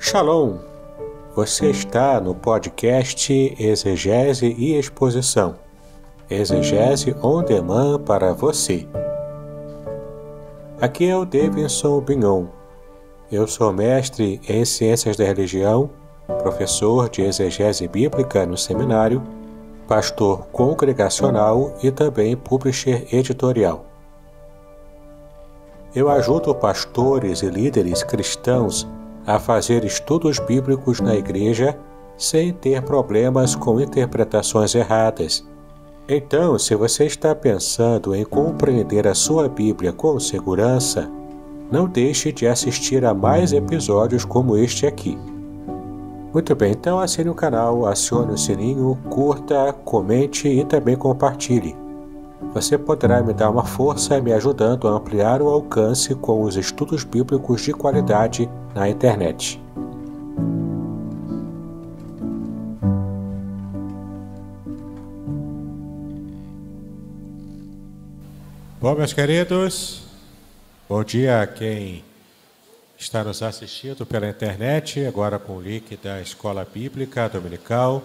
Shalom! Você está no podcast Exegese e Exposição. Exegese on demand para você. Aqui é o Davidson Bignon. Eu sou mestre em Ciências da Religião, professor de Exegese Bíblica no seminário, pastor congregacional e também publisher editorial. Eu ajudo pastores e líderes cristãos a fazer estudos bíblicos na igreja sem ter problemas com interpretações erradas. Então, se você está pensando em compreender a sua Bíblia com segurança, não deixe de assistir a mais episódios como este aqui. Muito bem, então assine o canal, acione o sininho, curta, comente e também compartilhe. Você poderá me dar uma força me ajudando a ampliar o alcance com os estudos bíblicos de qualidade na internet. Bom, meus queridos, bom dia a quem está nos assistindo pela internet, agora com o link da Escola Bíblica Dominical.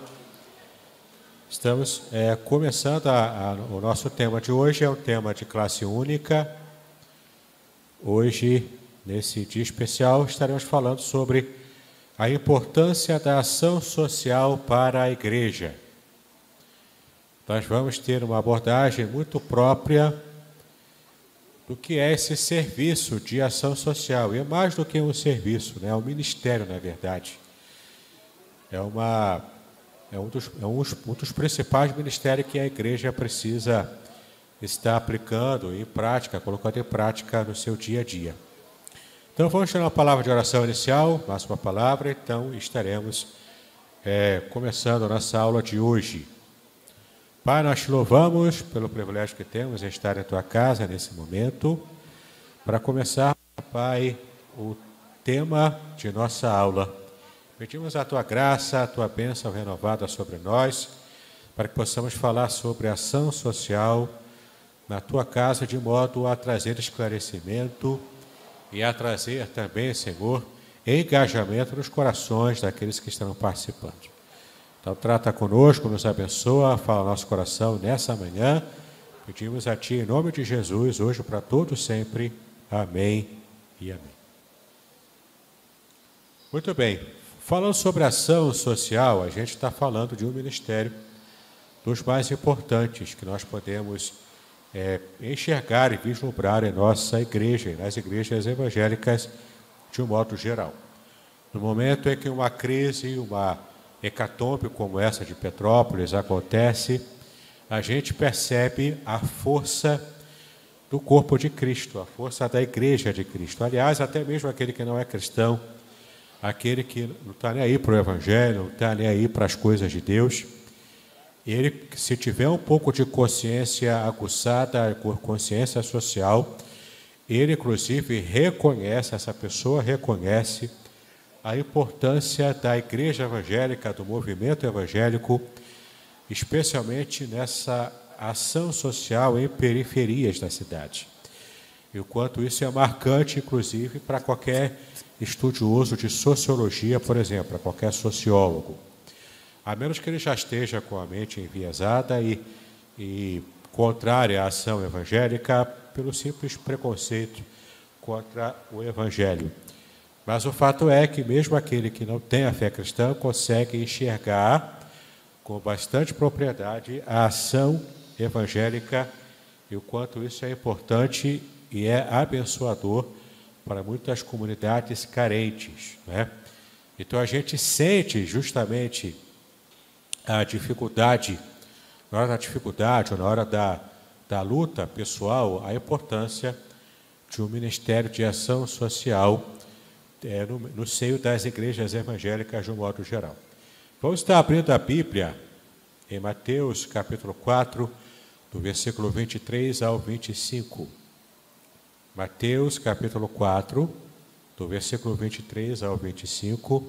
Estamos começando o nosso tema de hoje, é um tema de classe única. Hoje, nesse dia especial, estaremos falando sobre a importância da ação social para a igreja. Nós vamos ter uma abordagem muito própria do que é esse serviço de ação social. E é mais do que um serviço, né? É um ministério, na verdade. É um dos principais ministérios que a igreja precisa estar aplicando em prática, colocando em prática no seu dia a dia. Então, vamos ter uma palavra de oração inicial, mais uma palavra, então estaremos começando a nossa aula de hoje. Pai, nós te louvamos pelo privilégio que temos em estar em tua casa nesse momento. Para começar, Pai, o tema de nossa aula. Pedimos a tua graça, a tua bênção renovada sobre nós, para que possamos falar sobre a ação social na tua casa, de modo a trazer esclarecimento e a trazer também, Senhor, engajamento nos corações daqueles que estão participando. Então, trata conosco, nos abençoa, fala nosso coração nessa manhã. Pedimos a Ti, em nome de Jesus, hoje para todos sempre. Amém e amém. Muito bem. Falando sobre ação social, a gente está falando de um ministério dos mais importantes que nós podemos enxergar e vislumbrar em nossa igreja, e nas igrejas evangélicas de um modo geral. No momento em que uma crise, uma hecatombe como essa de Petrópolis acontece, a gente percebe a força do corpo de Cristo, a força da igreja de Cristo. Aliás, até mesmo aquele que não é cristão, aquele que não está nem aí para o Evangelho, não está nem aí para as coisas de Deus, ele, se tiver um pouco de consciência aguçada, consciência social, ele, inclusive, reconhece, essa pessoa reconhece a importância da igreja evangélica, do movimento evangélico, especialmente nessa ação social em periferias da cidade. E o quanto isso é marcante, inclusive, para qualquer estudioso de sociologia, por exemplo, para qualquer sociólogo. A menos que ele já esteja com a mente enviesada e contrária à ação evangélica pelo simples preconceito contra o evangelho. Mas o fato é que mesmo aquele que não tem a fé cristã consegue enxergar com bastante propriedade a ação evangélica e o quanto isso é importante e é abençoador para muitas comunidades carentes, né? Então a gente sente justamente a dificuldade, na hora da dificuldade ou na hora da luta pessoal, a importância de um ministério de ação social no seio das igrejas evangélicas de um modo geral. Vamos estar abrindo a Bíblia em Mateus capítulo 4, do versículo 23 ao 25. Mateus capítulo 4, do versículo 23 ao 25.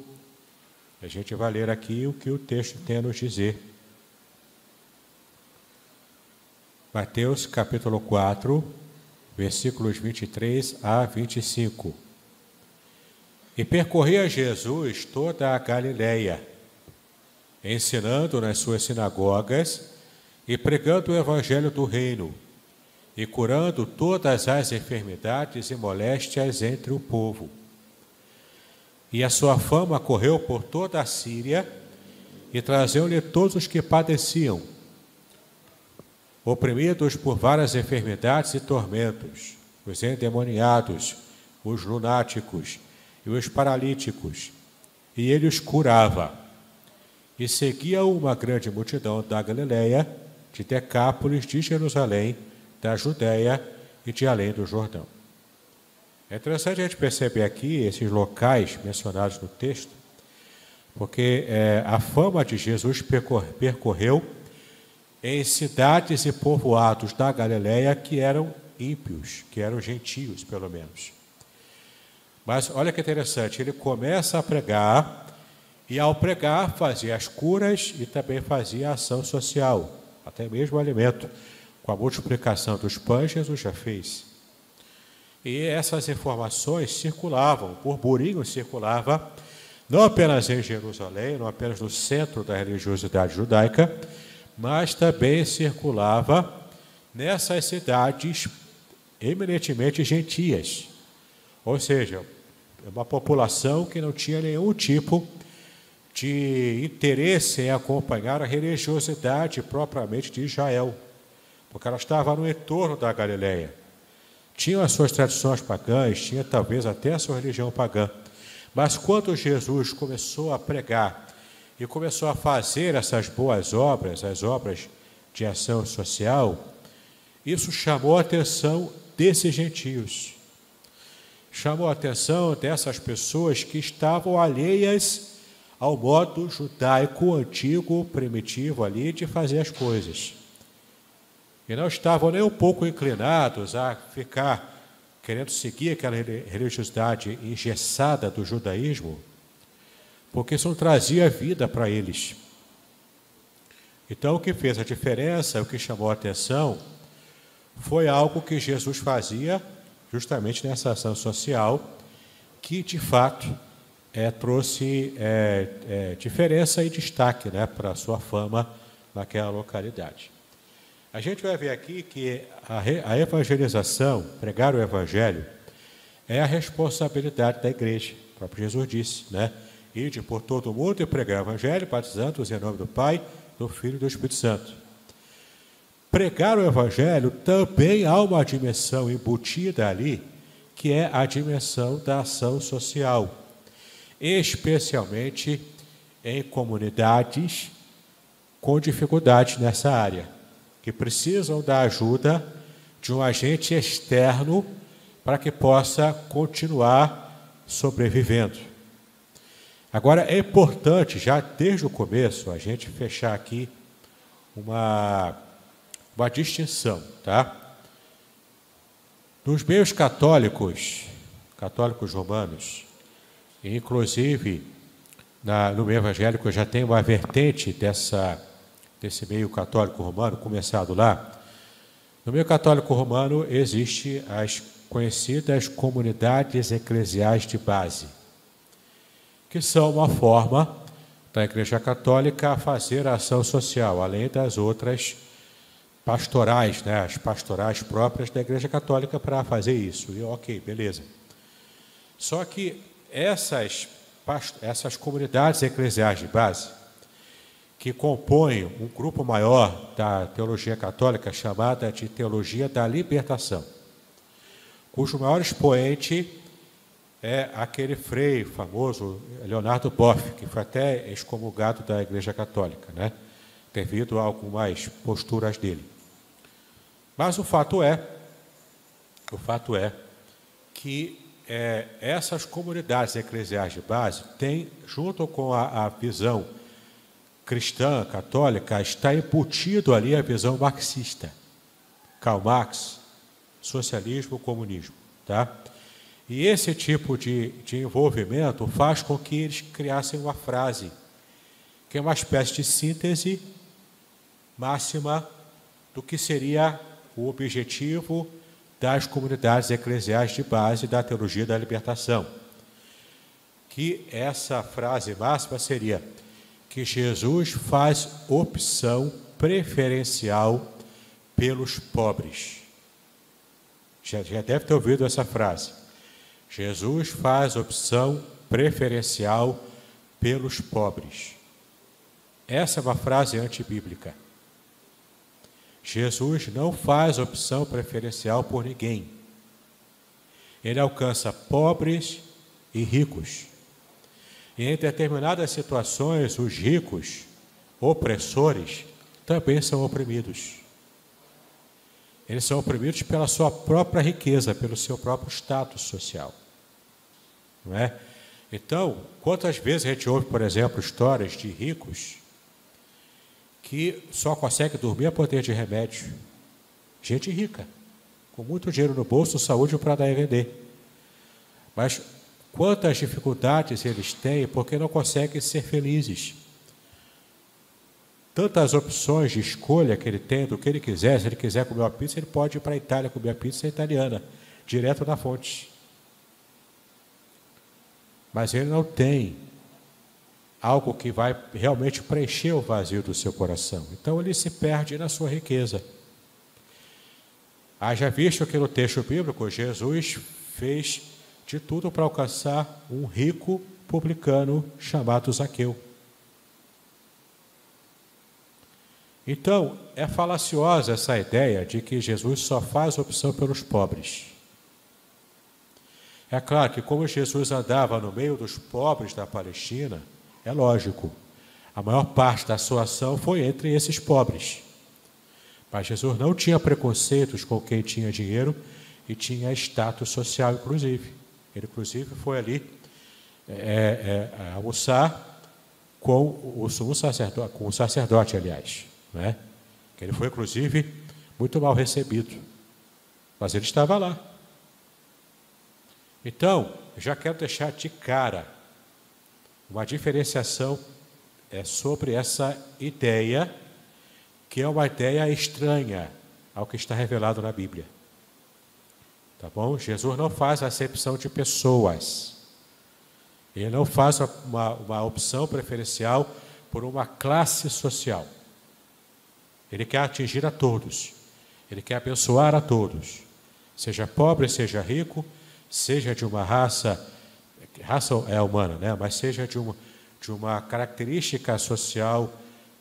A gente vai ler aqui o que o texto tem a nos dizer. Mateus capítulo 4, versículos 23 a 25. E percorria Jesus toda a Galileia, ensinando nas suas sinagogas e pregando o evangelho do reino, e curando todas as enfermidades e moléstias entre o povo. E a sua fama correu por toda a Síria, e traziam-lhe todos os que padeciam, oprimidos por várias enfermidades e tormentos, os endemoniados, os lunáticos e os paralíticos, e ele os curava. E seguia uma grande multidão da Galileia, de Decápolis, de Jerusalém, da Judéia e de além do Jordão. É interessante a gente perceber aqui esses locais mencionados no texto, porque a fama de Jesus percorreu em cidades e povoados da Galileia que eram ímpios, que eram gentios, pelo menos. Mas olha que interessante, ele começa a pregar, e ao pregar fazia as curas e também fazia a ação social, até mesmo o alimento. Com a multiplicação dos pães, Jesus já fez. E essas informações circulavam, o burburinho circulava, não apenas em Jerusalém, não apenas no centro da religiosidade judaica, mas também circulava nessas cidades eminentemente gentias. Ou seja, uma população que não tinha nenhum tipo de interesse em acompanhar a religiosidade propriamente de Israel, porque ela estava no entorno da Galileia. Tinham as suas tradições pagãs, tinha talvez até a sua religião pagã. Mas quando Jesus começou a pregar e começou a fazer essas boas obras, as obras de ação social, isso chamou a atenção desses gentios. Chamou a atenção dessas pessoas que estavam alheias ao modo judaico antigo, primitivo ali de fazer as coisas. E não estavam nem um pouco inclinados a ficar querendo seguir aquela religiosidade engessada do judaísmo, porque isso não trazia vida para eles. Então, o que fez a diferença, o que chamou a atenção, foi algo que Jesus fazia justamente nessa ação social, que, de fato, trouxe diferença e destaque, né, para a sua fama naquela localidade. A gente vai ver aqui que a evangelização, pregar o evangelho, é a responsabilidade da igreja. O próprio Jesus disse, né? Ide por todo o mundo e pregar o evangelho, batizando-os em nome do Pai, do Filho e do Espírito Santo. Pregar o evangelho também há uma dimensão embutida ali, que é a dimensão da ação social, especialmente em comunidades com dificuldades nessa área, que precisam da ajuda de um agente externo para que possa continuar sobrevivendo. Agora, é importante, já desde o começo, a gente fechar aqui uma distinção, tá? Nos meios católicos romanos, inclusive no meio evangélico já tem uma vertente desse meio católico romano, começado lá. No meio católico romano existe as conhecidas comunidades eclesiais de base, que são uma forma da Igreja Católica a fazer a ação social, além das outras pastorais, né, as pastorais próprias da Igreja Católica para fazer isso. E ok, beleza. Só que essas comunidades eclesiais de base, que compõem um grupo maior da teologia católica chamada de teologia da libertação, cujo maior expoente é aquele frei famoso, Leonardo Boff, que foi até excomungado da Igreja Católica, né, devido a algumas posturas dele. Mas o fato é que essas comunidades eclesiais de base têm, junto com a visão cristã, católica, está embutido ali a visão marxista. Karl Marx, socialismo, comunismo. Tá? E esse tipo de envolvimento faz com que eles criassem uma frase, que é uma espécie de síntese máxima do que seria o objetivo das comunidades eclesiais de base da teologia da libertação. que essa frase máxima seria que Jesus faz opção preferencial pelos pobres. Já deve ter ouvido essa frase. Jesus faz opção preferencial pelos pobres. Essa é uma frase antibíblica. Jesus não faz opção preferencial por ninguém. Ele alcança pobres e ricos. E em determinadas situações, os ricos, opressores, também são oprimidos. Eles são oprimidos pela sua própria riqueza, pelo seu próprio status social. Não é? Então, quantas vezes a gente ouve, por exemplo, histórias de ricos que só conseguem dormir a poder de remédio? Gente rica, com muito dinheiro no bolso, saúde para dar e vender. Mas quantas dificuldades eles têm porque não conseguem ser felizes. Tantas opções de escolha que ele tem do que ele quiser. Se ele quiser comer uma pizza, ele pode ir para a Itália comer a pizza italiana, direto da fonte. Mas ele não tem algo que vai realmente preencher o vazio do seu coração. Então ele se perde na sua riqueza. Haja visto que no texto bíblico, Jesus fez de tudo para alcançar um rico publicano chamado Zaqueu. Então, é falaciosa essa ideia de que Jesus só faz opção pelos pobres. É claro que como Jesus andava no meio dos pobres da Palestina, é lógico, a maior parte da sua ação foi entre esses pobres. Mas Jesus não tinha preconceitos com quem tinha dinheiro e tinha status social, inclusive. Ele, inclusive, foi ali almoçar com o sumo sacerdote, com o sacerdote, aliás, né? Que ele foi, inclusive, muito mal recebido. Mas ele estava lá. Então, já quero deixar de cara uma diferenciação sobre essa ideia, que é uma ideia estranha ao que está revelado na Bíblia. Tá bom? Jesus não faz acepção de pessoas. Ele não faz uma opção preferencial por uma classe social. Ele quer atingir a todos. Ele quer abençoar a todos. Seja pobre, seja rico, seja de uma raça é humana, né? Mas seja de uma característica social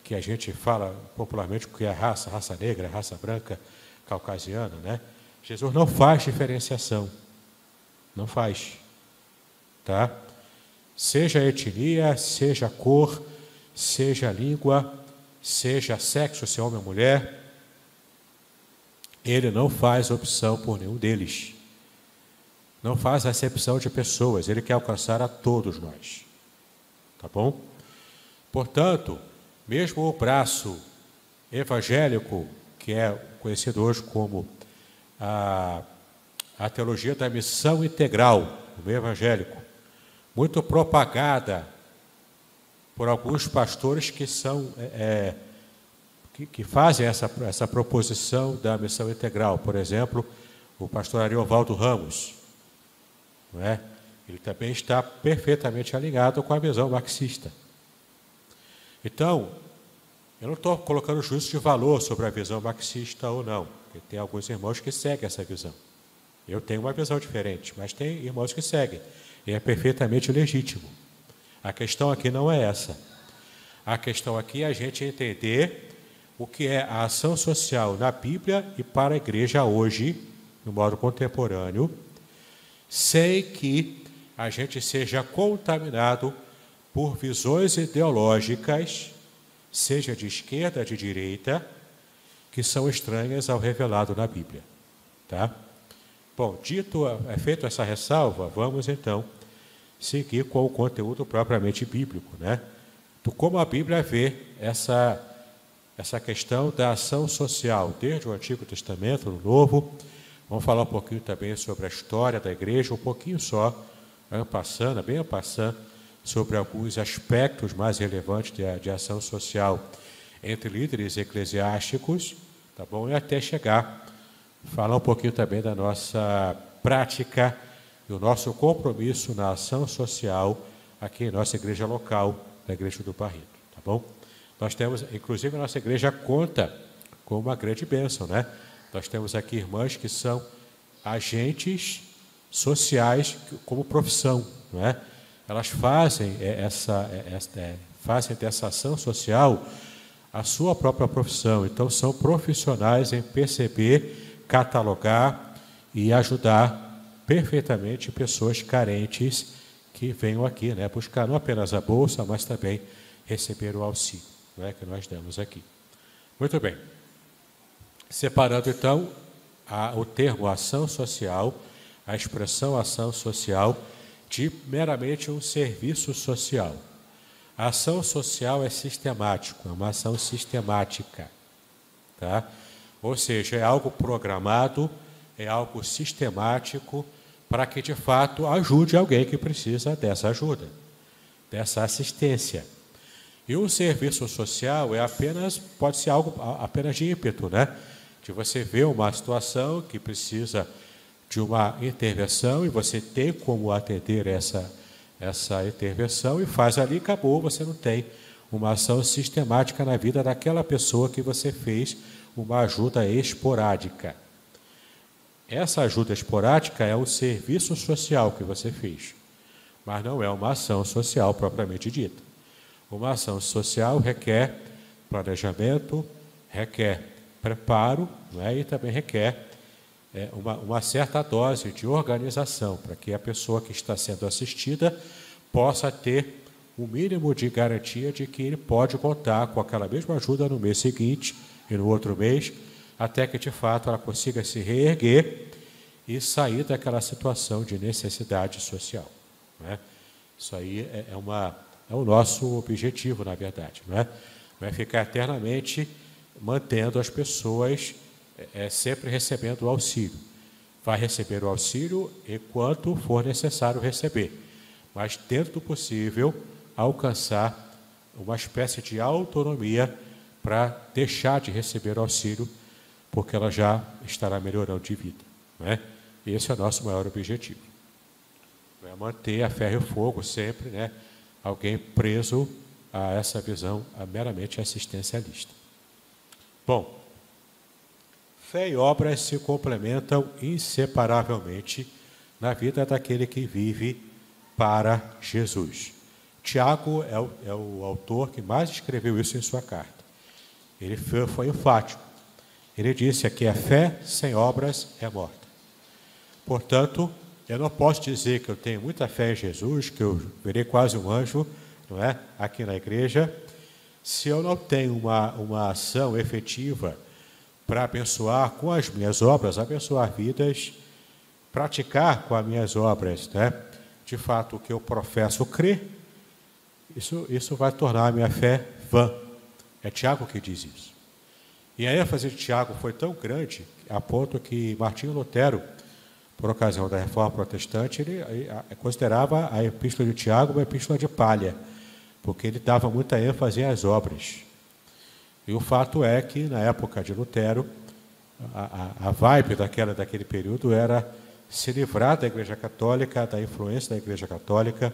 que a gente fala popularmente que é raça negra, raça branca, caucasiana, né? Jesus não faz diferenciação. Não faz. Tá? Seja etnia, seja cor, seja língua, seja sexo, se é homem ou mulher, ele não faz opção por nenhum deles. Não faz acepção de pessoas, ele quer alcançar a todos nós. Tá bom? Portanto, mesmo o braço evangélico, que é conhecido hoje como a teologia da missão integral, no meio evangélico, muito propagada por alguns pastores que são que fazem essa proposição da missão integral. Por exemplo, o pastor Ariovaldo Ramos, não é? Ele também está perfeitamente alinhado com a visão marxista. Então, eu não estou colocando juízo de valor sobre a visão marxista ou não, porque tem alguns irmãos que seguem essa visão. Eu tenho uma visão diferente, mas tem irmãos que seguem, e é perfeitamente legítimo. A questão aqui não é essa. A questão aqui é a gente entender o que é a ação social na Bíblia e para a igreja hoje, no modo contemporâneo, sem que a gente seja contaminado por visões ideológicas, seja de esquerda, de direita, que são estranhas ao revelado na Bíblia. Tá? Bom, feito essa ressalva, vamos então seguir com o conteúdo propriamente bíblico, né? Como a Bíblia vê essa questão da ação social, desde o Antigo Testamento, no Novo. Vamos falar um pouquinho também sobre a história da igreja, um pouquinho só, bem en passant, sobre alguns aspectos mais relevantes de ação social entre líderes eclesiásticos, tá bom? E até chegar, falar um pouquinho também da nossa prática e o nosso compromisso na ação social aqui em nossa igreja local, da Igreja do Barreto, tá bom? Nós temos, inclusive, a nossa igreja conta com uma grande bênção, né? Nós temos aqui irmãs que são agentes sociais como profissão, não é? Elas fazem fazem dessa ação social a sua própria profissão. Então, são profissionais em perceber, catalogar e ajudar perfeitamente pessoas carentes que venham aqui, né? Buscar não apenas a bolsa, mas também receber o auxílio, não é? Que nós damos aqui. Muito bem. Separando, então, o termo ação social, a expressão ação social, de meramente um serviço social. A ação social é sistemático, é uma ação sistemática, tá? Ou seja, é algo programado, é algo sistemático para que, de fato, ajude alguém que precisa dessa ajuda, dessa assistência. E o serviço social pode ser algo apenas de ímpeto, né? De você ver uma situação que precisa de uma intervenção e você tem como atender essa intervenção e faz ali, acabou, você não tem uma ação sistemática na vida daquela pessoa que você fez uma ajuda esporádica. Essa ajuda esporádica é um serviço social que você fez, mas não é uma ação social propriamente dita. Uma ação social requer planejamento, requer preparo, não é? E também requer uma certa dose de organização para que a pessoa que está sendo assistida possa ter o mínimo de garantia de que ele pode contar com aquela mesma ajuda no mês seguinte e no outro mês, até que, de fato, ela consiga se reerguer e sair daquela situação de necessidade social, não é? Isso aí é o nosso objetivo, na verdade, não é? Não é ficar eternamente mantendo as pessoas sempre recebendo o auxílio. Vai receber o auxílio enquanto for necessário receber, mas, dentro do possível, alcançar uma espécie de autonomia para deixar de receber o auxílio, porque ela já estará melhorando de vida, não é? Esse é o nosso maior objetivo. É manter a ferro e fogo sempre, né? Alguém preso a essa visão meramente assistencialista. Bom, fé e obras se complementam inseparavelmente na vida daquele que vive para Jesus. Tiago é o autor que mais escreveu isso em sua carta. Ele foi enfático. Ele disse que a fé sem obras é morta. Portanto, eu não posso dizer que eu tenho muita fé em Jesus, que eu verei quase um anjo, não é? Aqui na igreja, se eu não tenho uma ação efetiva para abençoar com as minhas obras, abençoar vidas, praticar com as minhas obras, né? De fato, o que eu professo crer, isso vai tornar a minha fé vã. É Tiago que diz isso. E a ênfase de Tiago foi tão grande, a ponto que Martinho Lutero, por ocasião da Reforma Protestante, ele considerava a Epístola de Tiago uma epístola de palha, porque ele dava muita ênfase às obras. E o fato é que, na época de Lutero, a vibe daquele período era se livrar da Igreja Católica, da influência da Igreja Católica,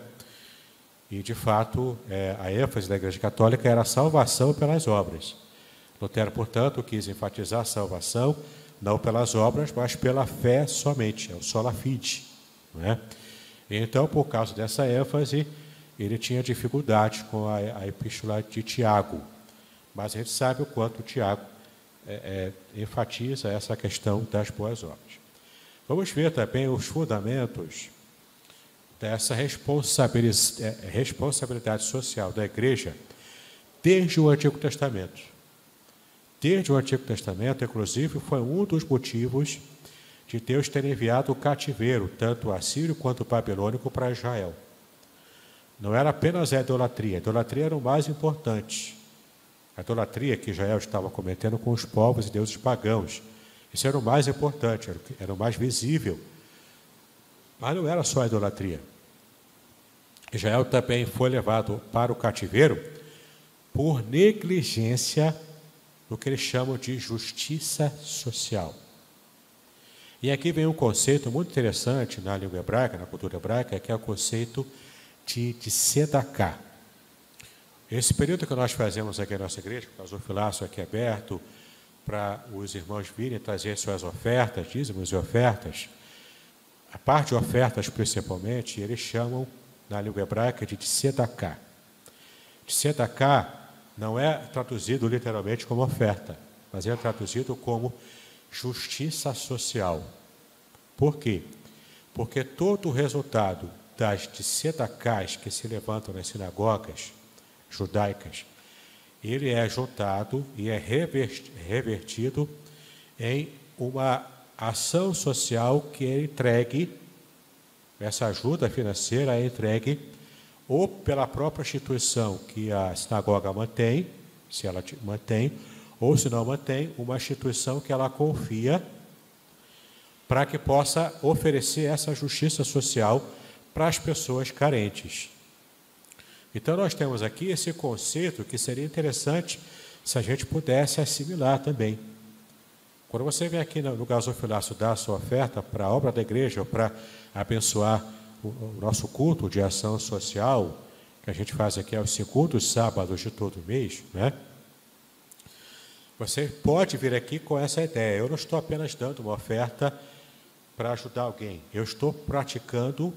e, de fato, a ênfase da Igreja Católica era a salvação pelas obras. Lutero, portanto, quis enfatizar a salvação, não pelas obras, mas pela fé somente, é o sola fide, não é? Então, por causa dessa ênfase, ele tinha dificuldade com a epístola de Tiago. Mas a gente sabe o quanto Tiago enfatiza essa questão das boas obras. Vamos ver também os fundamentos dessa responsabilidade social da igreja desde o Antigo Testamento. Desde o Antigo Testamento, inclusive, foi um dos motivos de Deus ter enviado o cativeiro, tanto assírio quanto babilônico, para Israel. Não era apenas a idolatria era o mais importante. A idolatria que Israel estava cometendo com os povos e deuses pagãos. Isso era o mais importante, era o mais visível. Mas não era só a idolatria. Israel também foi levado para o cativeiro por negligência do que eles chamam de justiça social. E aqui vem um conceito muito interessante na língua hebraica, na cultura hebraica, que é o conceito de Tzedakah. Esse período que nós fazemos aqui na nossa igreja, o gasofilácio aqui aberto, para os irmãos virem trazer suas ofertas, dízimos e ofertas, a parte de ofertas principalmente, eles chamam na língua hebraica de Tzedakah. Tzedakah não é traduzido literalmente como oferta, mas é traduzido como justiça social. Por quê? Porque todo o resultado das tzedakahs que se levantam nas sinagogas judaicas, ele é juntado e é revertido em uma ação social que é entregue, essa ajuda financeira é entregue ou pela própria instituição que a sinagoga mantém, se ela mantém, ou se não mantém, uma instituição que ela confia para que possa oferecer essa justiça social para as pessoas carentes. Então, nós temos aqui esse conceito que seria interessante se a gente pudesse assimilar também. Quando você vem aqui no gasofilácio dar a sua oferta para a obra da igreja, ou para abençoar o nosso culto de ação social, que a gente faz aqui aos segundos sábados de todo mês, né? Você pode vir aqui com essa ideia. Eu não estou apenas dando uma oferta para ajudar alguém. Eu estou praticando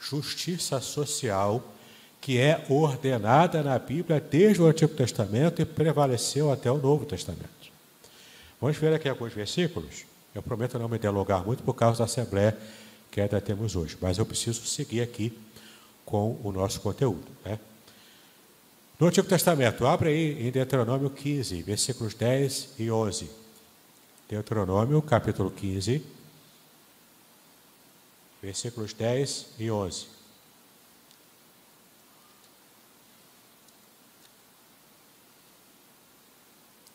justiça social que é ordenada na Bíblia desde o Antigo Testamento e prevaleceu até o Novo Testamento. Vamos ver aqui alguns versículos. Eu prometo não me delongar muito por causa da assembleia que ainda temos hoje, mas eu preciso seguir aqui com o nosso conteúdo, né? No Antigo Testamento, abre aí em Deuteronômio 15, versículos 10 e 11. Deuteronômio, capítulo 15, versículos 10 e 11.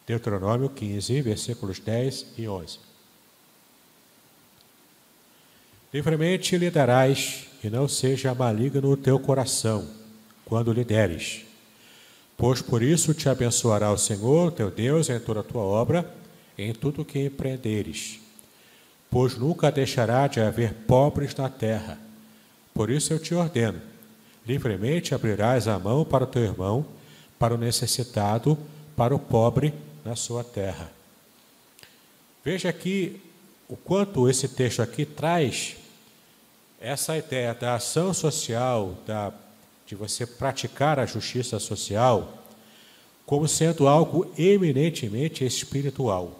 Deuteronômio 15, versículos 10 e 11. Livremente lhe darás, e não seja maligno o teu coração, quando lhe deres. Pois por isso te abençoará o Senhor, teu Deus, em toda a tua obra, em tudo o que empreenderes. Pois nunca deixará de haver pobres na terra. Por isso eu te ordeno, livremente abrirás a mão para o teu irmão, para o necessitado, para o pobre na sua terra. Veja aqui o quanto esse texto aqui traz essa ideia da ação social, de você praticar a justiça social, como sendo algo eminentemente espiritual.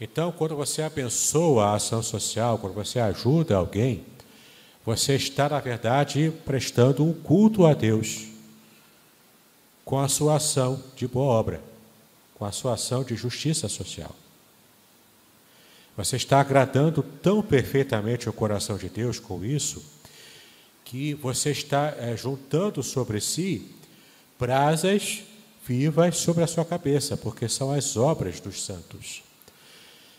Então, quando você abençoa a ação social, quando você ajuda alguém, você está, na verdade, prestando um culto a Deus com a sua ação de boa obra, com a sua ação de justiça social. Você está agradando tão perfeitamente o coração de Deus com isso, que você está juntando sobre si brasas vivas sobre a sua cabeça, porque são as obras dos santos.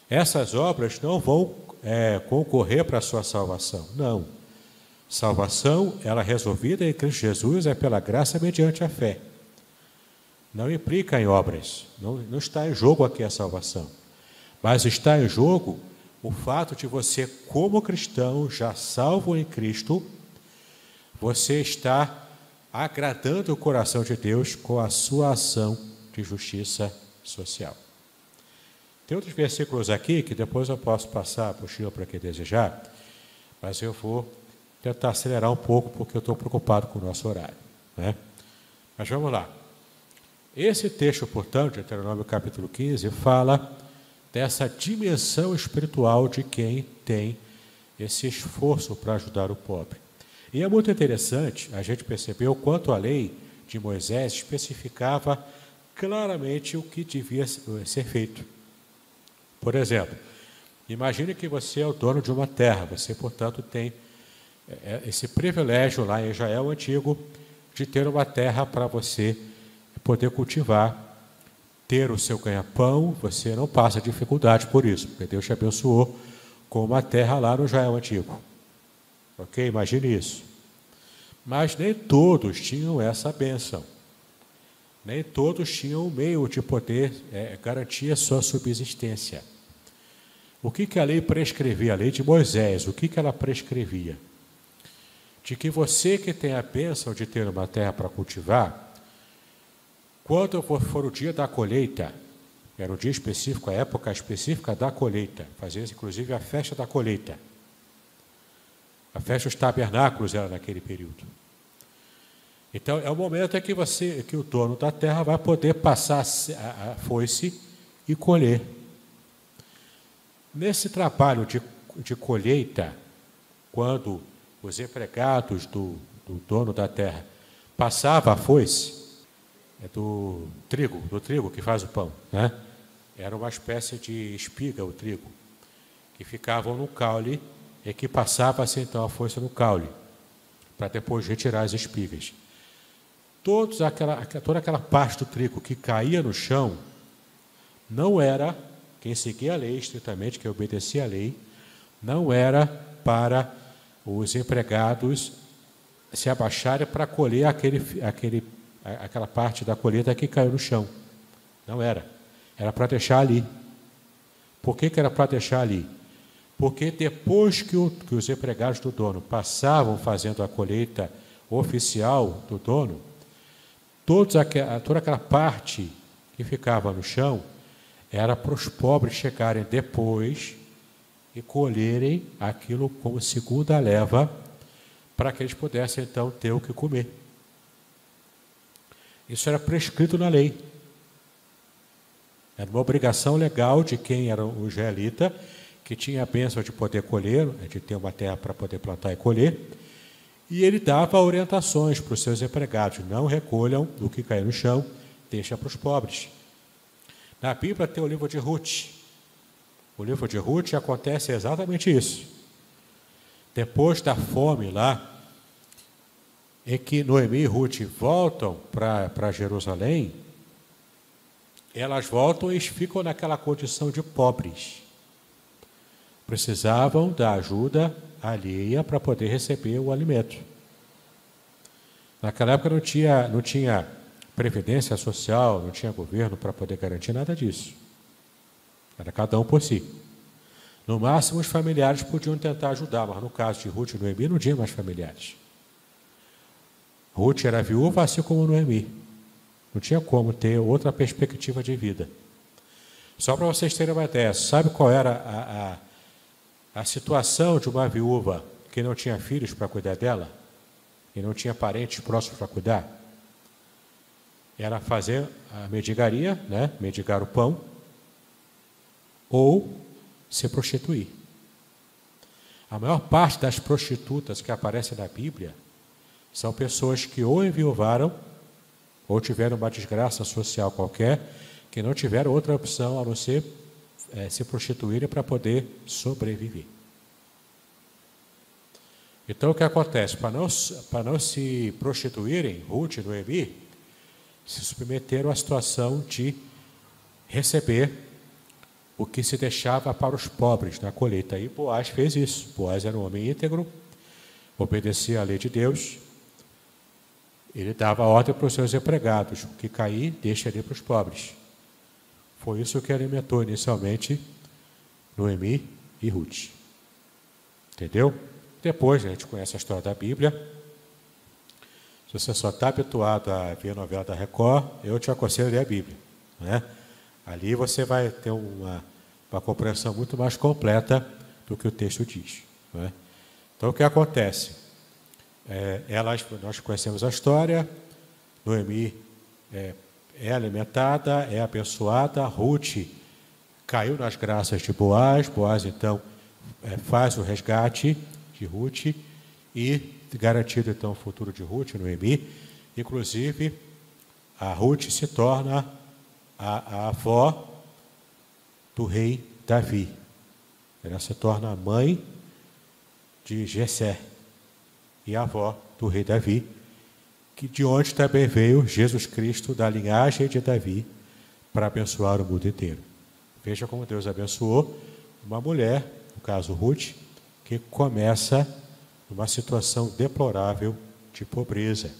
Essas obras não vão concorrer para a sua salvação, não. Salvação, ela resolvida em Cristo Jesus, é pela graça mediante a fé. Não implica em obras, não está em jogo aqui a salvação. Mas está em jogo o fato de você, como cristão, já salvo em Cristo, você está agradando o coração de Deus com a sua ação de justiça social. Tem outros versículos aqui que depois eu posso passar por Chile para quem desejar, mas eu vou tentar acelerar um pouco porque eu estou preocupado com o nosso horário, né? Mas vamos lá. Esse texto, portanto, de Deuteronômio capítulo 15, fala dessa dimensão espiritual de quem tem esse esforço para ajudar o pobre. E é muito interessante a gente perceber o quanto a lei de Moisés especificava claramente o que devia ser feito. Por exemplo, imagine que você é o dono de uma terra, você, portanto, tem esse privilégio lá em Israel antigo de ter uma terra para você poder cultivar, ter o seu ganha-pão, você não passa dificuldade por isso, porque Deus te abençoou com uma terra lá no Israel antigo. Ok? Imagine isso. Mas nem todos tinham essa bênção. Nem todos tinham o meio de poder garantir a sua subsistência. O que a lei prescrevia? A lei de Moisés, o que ela prescrevia? de que você que tem a bênção de ter uma terra para cultivar, quando for o dia da colheita, era um dia específico, a época específica da colheita, fazia inclusive a festa da colheita. A festa dos tabernáculos era naquele período. Então, é o momento em que o dono da terra vai poder passar a foice e colher. Nesse trabalho de colheita, quando os empregados do dono da terra passavam a foice, do trigo que faz o pão, né? Era uma espécie de espiga, o trigo, que ficavam no caule e que passava-se então a foice no caule, para depois retirar as espigas. Toda aquela parte do trigo que caía no chão, não era, quem seguia a lei estritamente, quem obedecia a lei, não era para os empregados se abaixarem para colher aquela parte da colheita que caiu no chão. Não era. Era para deixar ali. Por que era para deixar ali? Porque depois que os empregados do dono passavam fazendo a colheita oficial do dono, toda aquela parte que ficava no chão era para os pobres chegarem depois e colherem aquilo como segunda leva, para que eles pudessem então ter o que comer. Isso era prescrito na lei. Era uma obrigação legal de quem era o israelita, que tinha a bênção de poder colher, de ter uma terra para poder plantar e colher, e ele dava orientações para os seus empregados: não recolham o que cair no chão, deixa para os pobres. Na Bíblia tem o livro de Ruth. O livro de Ruth acontece exatamente isso. Depois da fome lá, em que Noemi e Ruth voltam para Jerusalém, elas voltam e ficam naquela condição de pobres. Precisavam da ajuda alheia para poder receber o alimento. Naquela época não tinha previdência social, não tinha governo para poder garantir nada disso. Era cada um por si. No máximo, os familiares podiam tentar ajudar, mas no caso de Ruth e Noemi, não tinha mais familiares. Ruth era viúva, assim como Noemi. Não tinha como ter outra perspectiva de vida. Só para vocês terem uma ideia, sabe qual era a situação de uma viúva que não tinha filhos para cuidar dela? E não tinha parentes próximos para cuidar? Era fazer a mendigaria, né? Mendigar o pão, ou se prostituir. A maior parte das prostitutas que aparecem na Bíblia são pessoas que ou enviuvaram, ou tiveram uma desgraça social qualquer, que não tiveram outra opção a não ser se prostituírem para poder sobreviver. Então, o que acontece? Para não se prostituírem, Ruth e Noemi se submeteram à situação de receber o que se deixava para os pobres na colheita. E Boaz fez isso. Boaz era um homem íntegro, obedecia à lei de Deus. Ele dava ordem para os seus empregados: o que cair, deixa ali para os pobres. Foi isso que alimentou inicialmente Noemi e Ruth. Entendeu? Depois, a gente conhece a história da Bíblia. Se você só está habituado a ver a novela da Record, eu te aconselho a ler a Bíblia, né? Ali você vai ter uma compreensão muito mais completa do que o texto diz, né? Então, o que acontece? Nós conhecemos a história. Noemi é alimentada, é abençoada. Ruth caiu nas graças de Boaz. Boaz, então, faz o resgate de Ruth e garantido, então, o futuro de Ruth e Noemi. Inclusive, a Ruth se torna a avó do rei Davi. Ela se torna a mãe de Jessé e a avó do rei Davi, de onde também veio Jesus Cristo, da linhagem de Davi, para abençoar o mundo inteiro. Veja como Deus abençoou uma mulher, no caso Ruth, que começa numa situação deplorável de pobreza.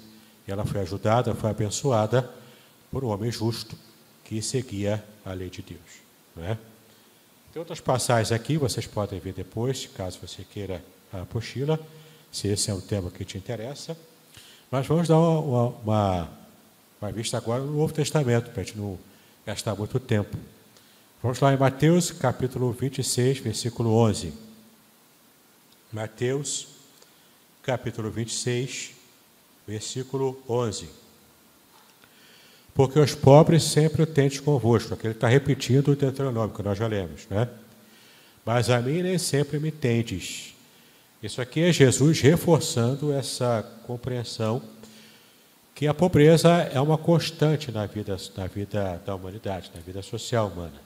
E ela foi ajudada, foi abençoada por um homem justo que seguia a lei de Deus, não é? Tem outras passagens aqui, vocês podem ver depois, caso você queira a apostila. se esse é um tema que te interessa. Mas vamos dar uma vista agora no Novo Testamento, para a gente não gastar muito tempo. Vamos lá em Mateus, capítulo 26, versículo 11. Mateus, capítulo 26, versículo 11. Porque os pobres sempre o tendes convosco. Aqui ele está repetindo o Deuteronômio, que nós já lemos, né? Mas a mim nem sempre me tendes. Isso aqui é Jesus reforçando essa compreensão que a pobreza é uma constante na vida da humanidade, na vida social humana.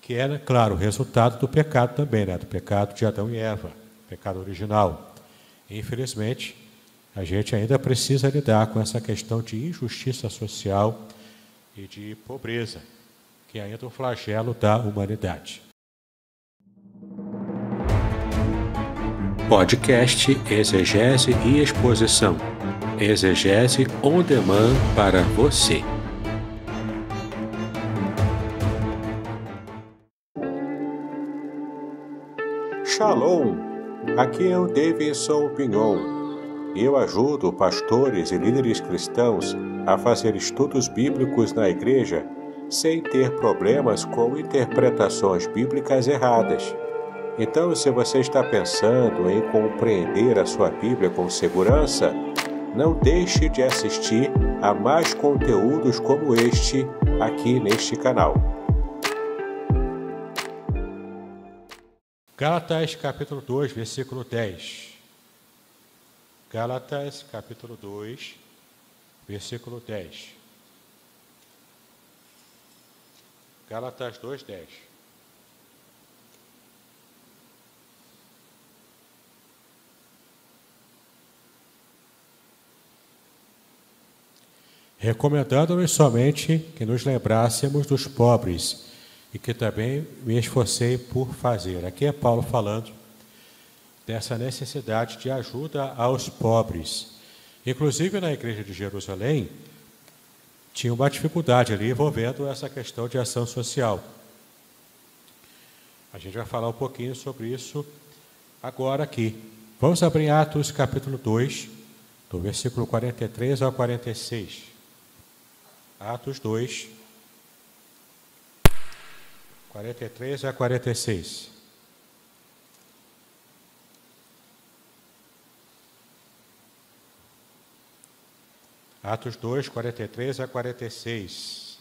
Que é, claro, o resultado do pecado também, né? Do pecado de Adão e Eva, pecado original. E, infelizmente, a gente ainda precisa lidar com essa questão de injustiça social e de pobreza, que é ainda o flagelo da humanidade. Podcast Exegese e Exposição. Exegese on demand para você. Shalom! Aqui é o Davidson Pignon. Eu ajudo pastores e líderes cristãos a fazer estudos bíblicos na igreja sem ter problemas com interpretações bíblicas erradas. Então, se você está pensando em compreender a sua Bíblia com segurança, não deixe de assistir a mais conteúdos como este aqui neste canal. Gálatas, capítulo 2, versículo 10. Gálatas, capítulo 2, versículo 10. Gálatas 2, 10. Recomendando-nos somente que nos lembrássemos dos pobres e que também me esforcei por fazer. Aqui é Paulo falando dessa necessidade de ajuda aos pobres. Inclusive, na igreja de Jerusalém, tinha uma dificuldade ali envolvendo essa questão de ação social. A gente vai falar um pouquinho sobre isso agora aqui. Vamos abrir Atos, capítulo 2, do versículo 43 ao 46. Atos 2, 43 a 46. Atos 2, 43 a 46.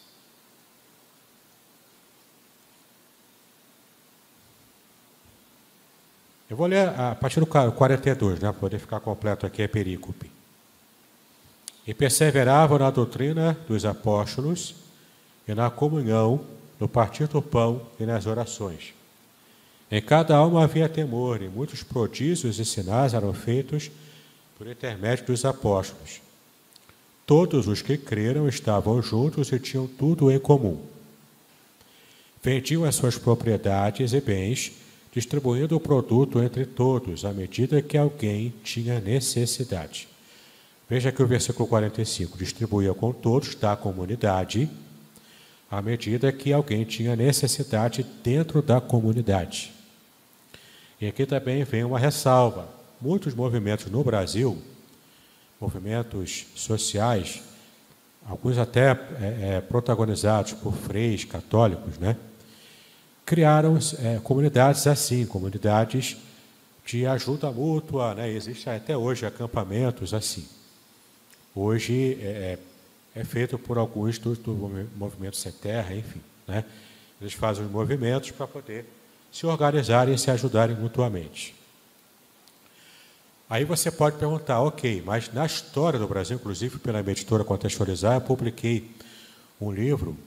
Eu vou ler a partir do 42, né, para poder ficar completo aqui, é perícope. E perseveravam na doutrina dos apóstolos e na comunhão, no partir do pão e nas orações. Em cada alma havia temor, e muitos prodígios e sinais eram feitos por intermédio dos apóstolos. Todos os que creram estavam juntos e tinham tudo em comum. Vendiam as suas propriedades e bens, distribuindo o produto entre todos, à medida que alguém tinha necessidade. Veja aqui o versículo 45. Distribuía com todos da comunidade, à medida que alguém tinha necessidade dentro da comunidade. E aqui também vem uma ressalva. Muitos movimentos no Brasil, movimentos sociais, alguns até protagonizados por freis católicos, né? Criaram comunidades assim, comunidades de ajuda mútua, né? Existem até hoje acampamentos assim. Hoje é feito por alguns do movimento Sem Terra, enfim, né? Eles fazem os movimentos para poder se organizarem e se ajudarem mutuamente. Aí você pode perguntar, ok, mas na história do Brasil, inclusive pela minha editora Contextualizar, eu publiquei um livro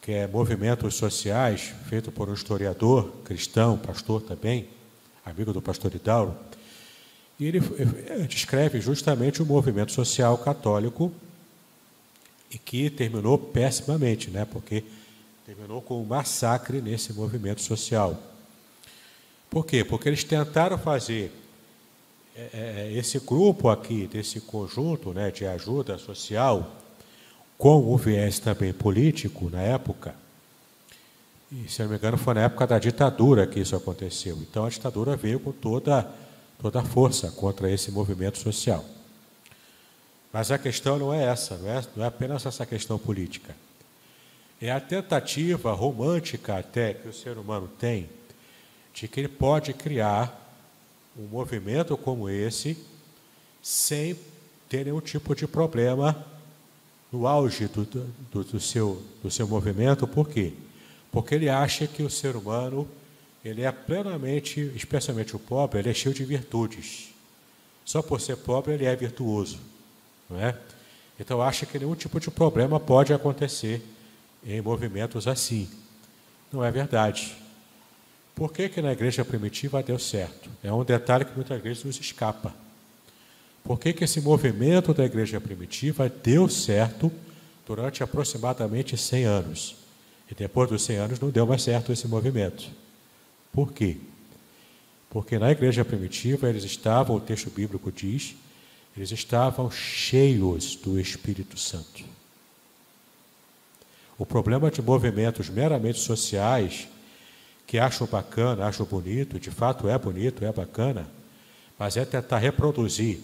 que é Movimentos Sociais, feito por um historiador cristão, pastor também, amigo do pastor Hidauro, e ele descreve justamente o movimento social católico e que terminou pessimamente, né? Porque terminou com um massacre nesse movimento social. Por quê? Porque eles tentaram fazer esse grupo aqui, desse conjunto, né, de ajuda social, com o viés também político na época, e se não me engano foi na época da ditadura que isso aconteceu. Então a ditadura veio com toda toda a força contra esse movimento social. Mas a questão não é essa, não é apenas essa questão política. É a tentativa romântica até que o ser humano tem de que ele pode criar um movimento como esse sem ter nenhum tipo de problema no auge do seu movimento. Por quê? Porque ele acha que o ser humano, ele é plenamente, especialmente o pobre, ele é cheio de virtudes. Só por ser pobre ele é virtuoso, não é? Então acha que nenhum tipo de problema pode acontecer em movimentos assim. Não é verdade. Por que na igreja primitiva deu certo? É um detalhe que muitas vezes nos escapa. Por que esse movimento da igreja primitiva deu certo durante aproximadamente 100 anos? E depois dos 100 anos não deu mais certo esse movimento. Por quê? Porque na igreja primitiva eles estavam, o texto bíblico diz, eles estavam cheios do Espírito Santo. O problema de movimentos meramente sociais, que acham bacana, acham bonito, de fato é bonito, é bacana, mas é tentar reproduzir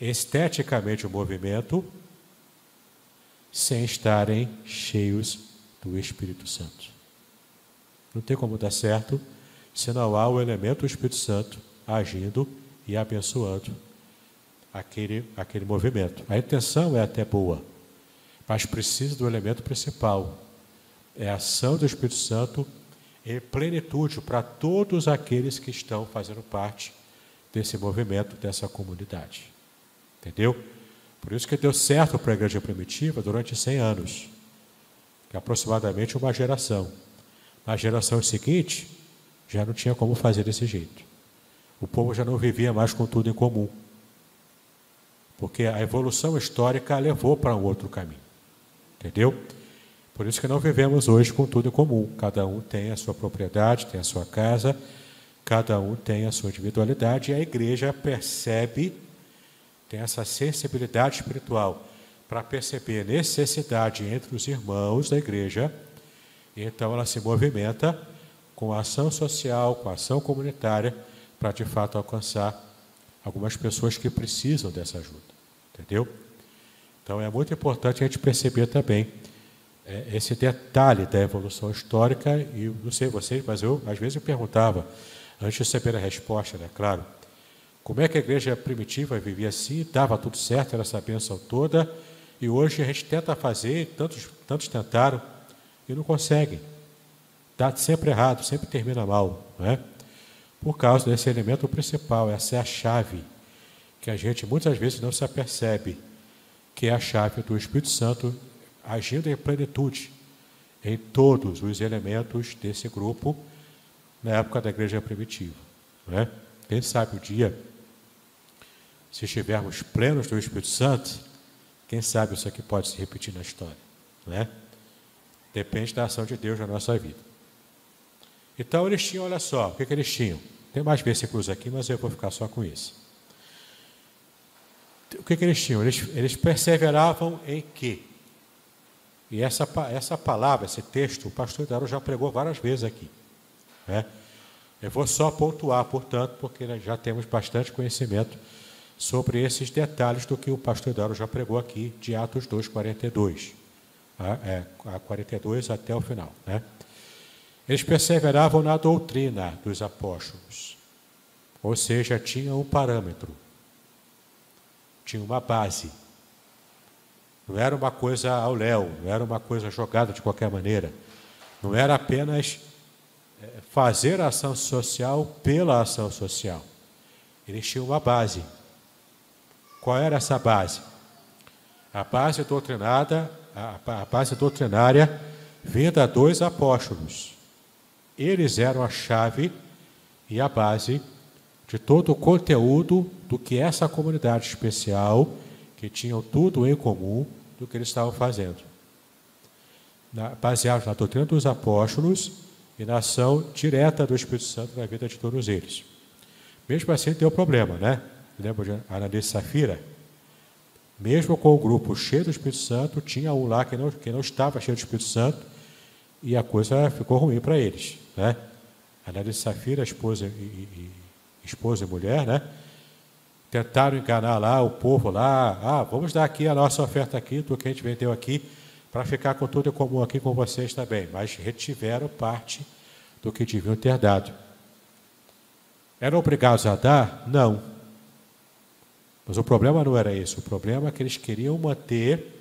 esteticamente o movimento sem estarem cheios do Espírito Santo. Não tem como dar certo se não há o elemento do Espírito Santo agindo e abençoando aquele movimento. A intenção é até boa, mas precisa do elemento principal. É a ação do Espírito Santo em plenitude para todos aqueles que estão fazendo parte desse movimento, dessa comunidade. Entendeu? Por isso que deu certo para a igreja primitiva durante 100 anos, que é aproximadamente uma geração. Na geração seguinte, já não tinha como fazer desse jeito. O povo já não vivia mais com tudo em comum, porque a evolução histórica levou para um outro caminho. Entendeu? Por isso que não vivemos hoje com tudo em comum. Cada um tem a sua propriedade, tem a sua casa, cada um tem a sua individualidade, e a igreja percebe, tem essa sensibilidade espiritual para perceber necessidade entre os irmãos da igreja, e então ela se movimenta com a ação social, com a ação comunitária, para de fato alcançar algumas pessoas que precisam dessa ajuda. Entendeu? Então é muito importante a gente perceber também esse detalhe da evolução histórica, e não sei vocês, mas eu às vezes eu perguntava, antes de saber a resposta, né, claro, como é que a igreja primitiva vivia assim, dava tudo certo, era essa bênção toda, e hoje a gente tenta fazer, tantos tentaram, e não conseguem. Dá sempre errado, sempre termina mal, não é? Por causa desse elemento principal, essa é a chave, que a gente muitas vezes não se apercebe, que é a chave do Espírito Santo agindo em plenitude em todos os elementos desse grupo na época da igreja primitiva, não é? Quem sabe o dia, se estivermos plenos do Espírito Santo, quem sabe isso aqui pode se repetir na história, não é? Depende da ação de Deus na nossa vida. Então eles tinham, olha só, o que eles tinham? Tem mais versículos aqui, mas eu vou ficar só com isso. O que eles tinham? Eles perseveravam em quê? E essa palavra, esse texto, o pastor Daro já pregou várias vezes aqui, né? Eu vou só pontuar, portanto, porque nós já temos bastante conhecimento sobre esses detalhes do que o pastor Daro já pregou aqui, de Atos 2, 42. A 42 até o final, né? Eles perseveravam na doutrina dos apóstolos, ou seja, tinham um parâmetro, tinha uma base. Não era uma coisa ao léu, não era uma coisa jogada de qualquer maneira. Não era apenas fazer a ação social pela ação social. Eles tinham uma base. Qual era essa base? A base doutrinária vinda dos apóstolos. Eles eram a chave e a base de todo o conteúdo do que essa comunidade especial, que tinham tudo em comum, do que eles estavam fazendo. Baseados na doutrina dos apóstolos e na ação direta do Espírito Santo na vida de todos eles. Mesmo assim, deu problema, né? Lembra de Ananias e Safira? Mesmo com o grupo cheio do Espírito Santo, tinha um lá que não estava cheio do Espírito Santo, e a coisa ficou ruim para eles, né? Ananias e Safira, esposa e esposa e mulher, né? Tentaram enganar lá o povo lá, vamos dar aqui a nossa oferta aqui, do que a gente vendeu aqui, para ficar com tudo em comum aqui com vocês também. Mas retiveram parte do que deviam ter dado. Eram obrigados a dar? Não. Mas o problema não era isso. O problema é que eles queriam manter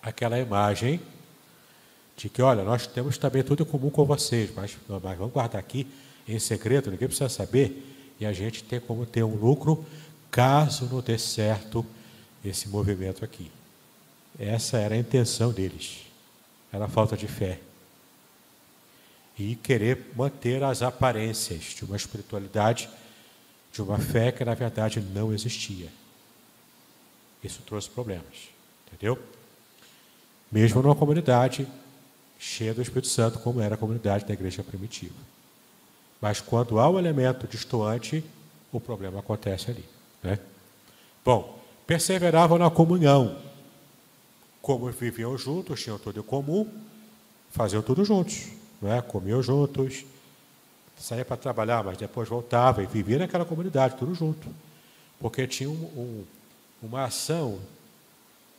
aquela imagem de que, olha, nós temos também tudo em comum com vocês, mas vamos guardar aqui em segredo, ninguém precisa saber, e a gente tem como ter um lucro caso não dê certo esse movimento aqui. Essa era a intenção deles. Era a falta de fé. E querer manter as aparências de uma espiritualidade, de uma fé que na verdade não existia. Isso trouxe problemas, entendeu? Mesmo numa comunidade cheia do Espírito Santo, como era a comunidade da igreja primitiva. Mas quando há um elemento destoante, o problema acontece ali, né? Bom, perseveravam na comunhão. Como viviam juntos, tinham tudo em comum, faziam tudo juntos, não é? Comiam juntos, saíam para trabalhar, mas depois voltavam e viviam naquela comunidade, tudo junto. Porque tinha uma ação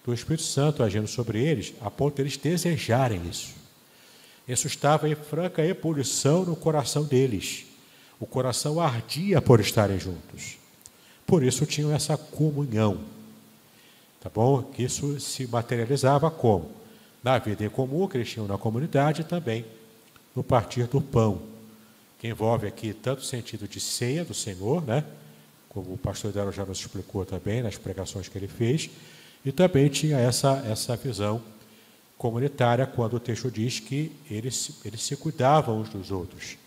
do Espírito Santo agindo sobre eles, a ponto de eles desejarem isso. Isso estava em franca ebulição no coração deles. O coração ardia por estarem juntos. Por isso tinham essa comunhão. Tá bom? Que isso se materializava como? Na vida em comum que eles tinham na comunidade e também no partir do pão, que envolve aqui tanto o sentido de ceia do Senhor, né? Como o pastor Dero já nos explicou também nas pregações que ele fez, e também tinha essa visão comunitária, quando o texto diz que eles se cuidavam uns dos outros,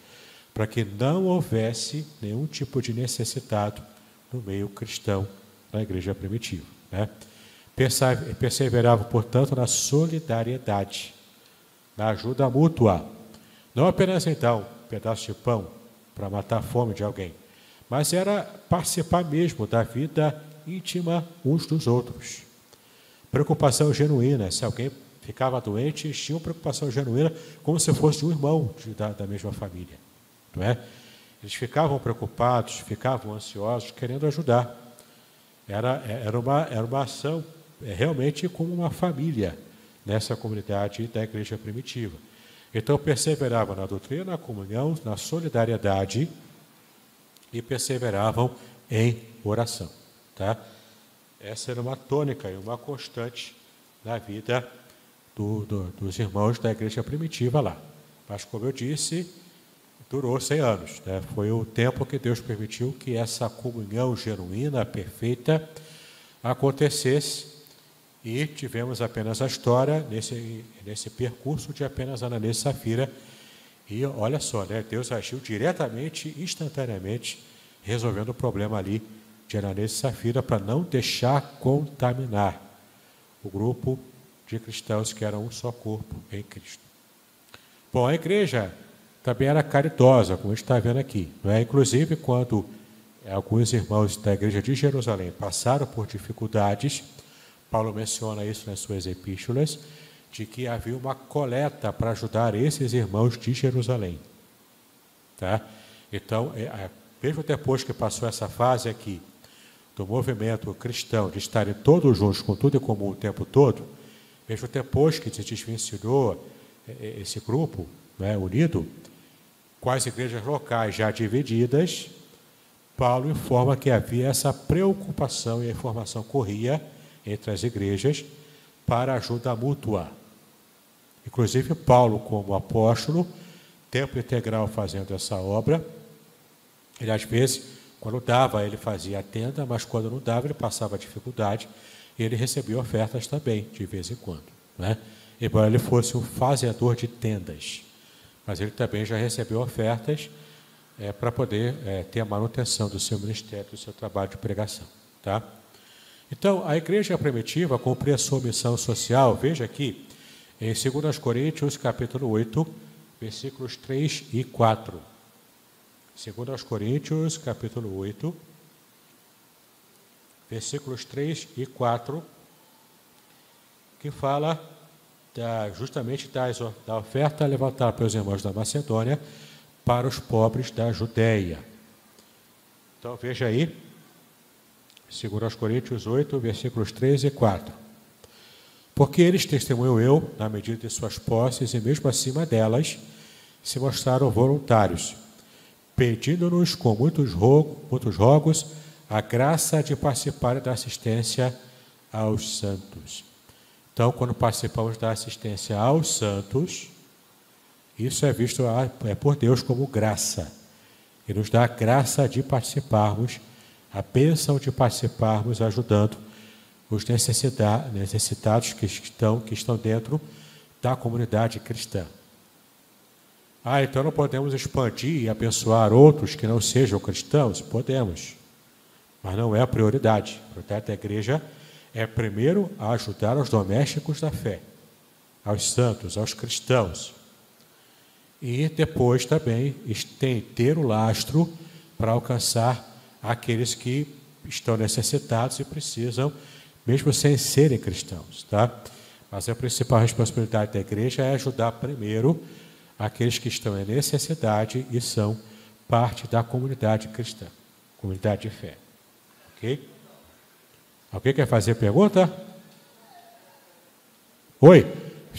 para que não houvesse nenhum tipo de necessitado no meio cristão, na igreja primitiva, né? Perseveravam, portanto, na solidariedade, na ajuda mútua, não apenas então um pedaço de pão para matar a fome de alguém, mas era participar mesmo da vida íntima uns dos outros. Preocupação genuína. Se alguém ficava doente, eles tinham preocupação genuína, como se fosse um irmão da mesma família, não é? Eles ficavam preocupados, ficavam ansiosos, querendo ajudar. Era uma ação realmente como uma família nessa comunidade da igreja primitiva. Então, perseveravam na doutrina, na comunhão, na solidariedade e perseveravam em oração, tá? Essa era uma tônica e uma constante na vida dos irmãos da igreja primitiva lá. Mas, como eu disse, durou 100 anos, né? Foi o tempo que Deus permitiu que essa comunhão genuína, perfeita, acontecesse, e tivemos apenas a história nesse percurso de apenas Ananias e Safira. E olha só, né? Deus agiu diretamente, instantaneamente, resolvendo o problema ali de Ananias e Safira, para não deixar contaminar o grupo de cristãos que eram um só corpo em Cristo. Bom, a igreja também era caridosa, como a gente está vendo aqui, não é? Inclusive, quando alguns irmãos da igreja de Jerusalém passaram por dificuldades, Paulo menciona isso nas suas epístolas, de que havia uma coleta para ajudar esses irmãos de Jerusalém, tá? Então, mesmo depois que passou essa fase aqui do movimento cristão de estarem todos juntos, com tudo em comum o tempo todo, mesmo depois que se desvencilhou esse grupo, né, unido, com as igrejas locais já divididas, Paulo informa que havia essa preocupação, e a informação corria entre as igrejas para ajuda mútua. Inclusive, Paulo, como apóstolo, tempo integral fazendo essa obra, ele às vezes, quando dava, ele fazia a tenda, mas quando não dava, ele passava dificuldade, e ele recebia ofertas também, de vez em quando, né? Embora ele fosse um fazedor de tendas, mas ele também já recebeu ofertas para poder ter a manutenção do seu ministério, do seu trabalho de pregação, tá? Então, a igreja primitiva cumpria a sua missão social, veja aqui, em 2 Coríntios, capítulo 8, versículos 3 e 4. 2 Coríntios, capítulo 8, versículos 3 e 4, que fala justamente da oferta levantada pelos irmãos da Macedônia para os pobres da Judéia. Então veja aí, 2 Coríntios 8, versículos 3 e 4. Porque eles, testemunho eu, na medida de suas posses e mesmo acima delas, se mostraram voluntários, pedindo-nos com muitos rogos a graça de participar da assistência aos santos. Então, quando participamos da assistência aos santos, isso é visto por Deus como graça. Ele nos dá a graça de participarmos, a bênção de participarmos, ajudando os necessitados que estão dentro da comunidade cristã. Então não podemos expandir e abençoar outros que não sejam cristãos? Podemos, mas não é a prioridade. A prioridade da igreja é primeiro ajudar os domésticos da fé, aos santos, aos cristãos. E depois também ter o lastro para alcançar aqueles que estão necessitados e precisam, mesmo sem serem cristãos, tá? Mas a principal responsabilidade da igreja é ajudar primeiro aqueles que estão em necessidade e são parte da comunidade cristã, comunidade de fé. Ok? Alguém quer fazer pergunta? Oi,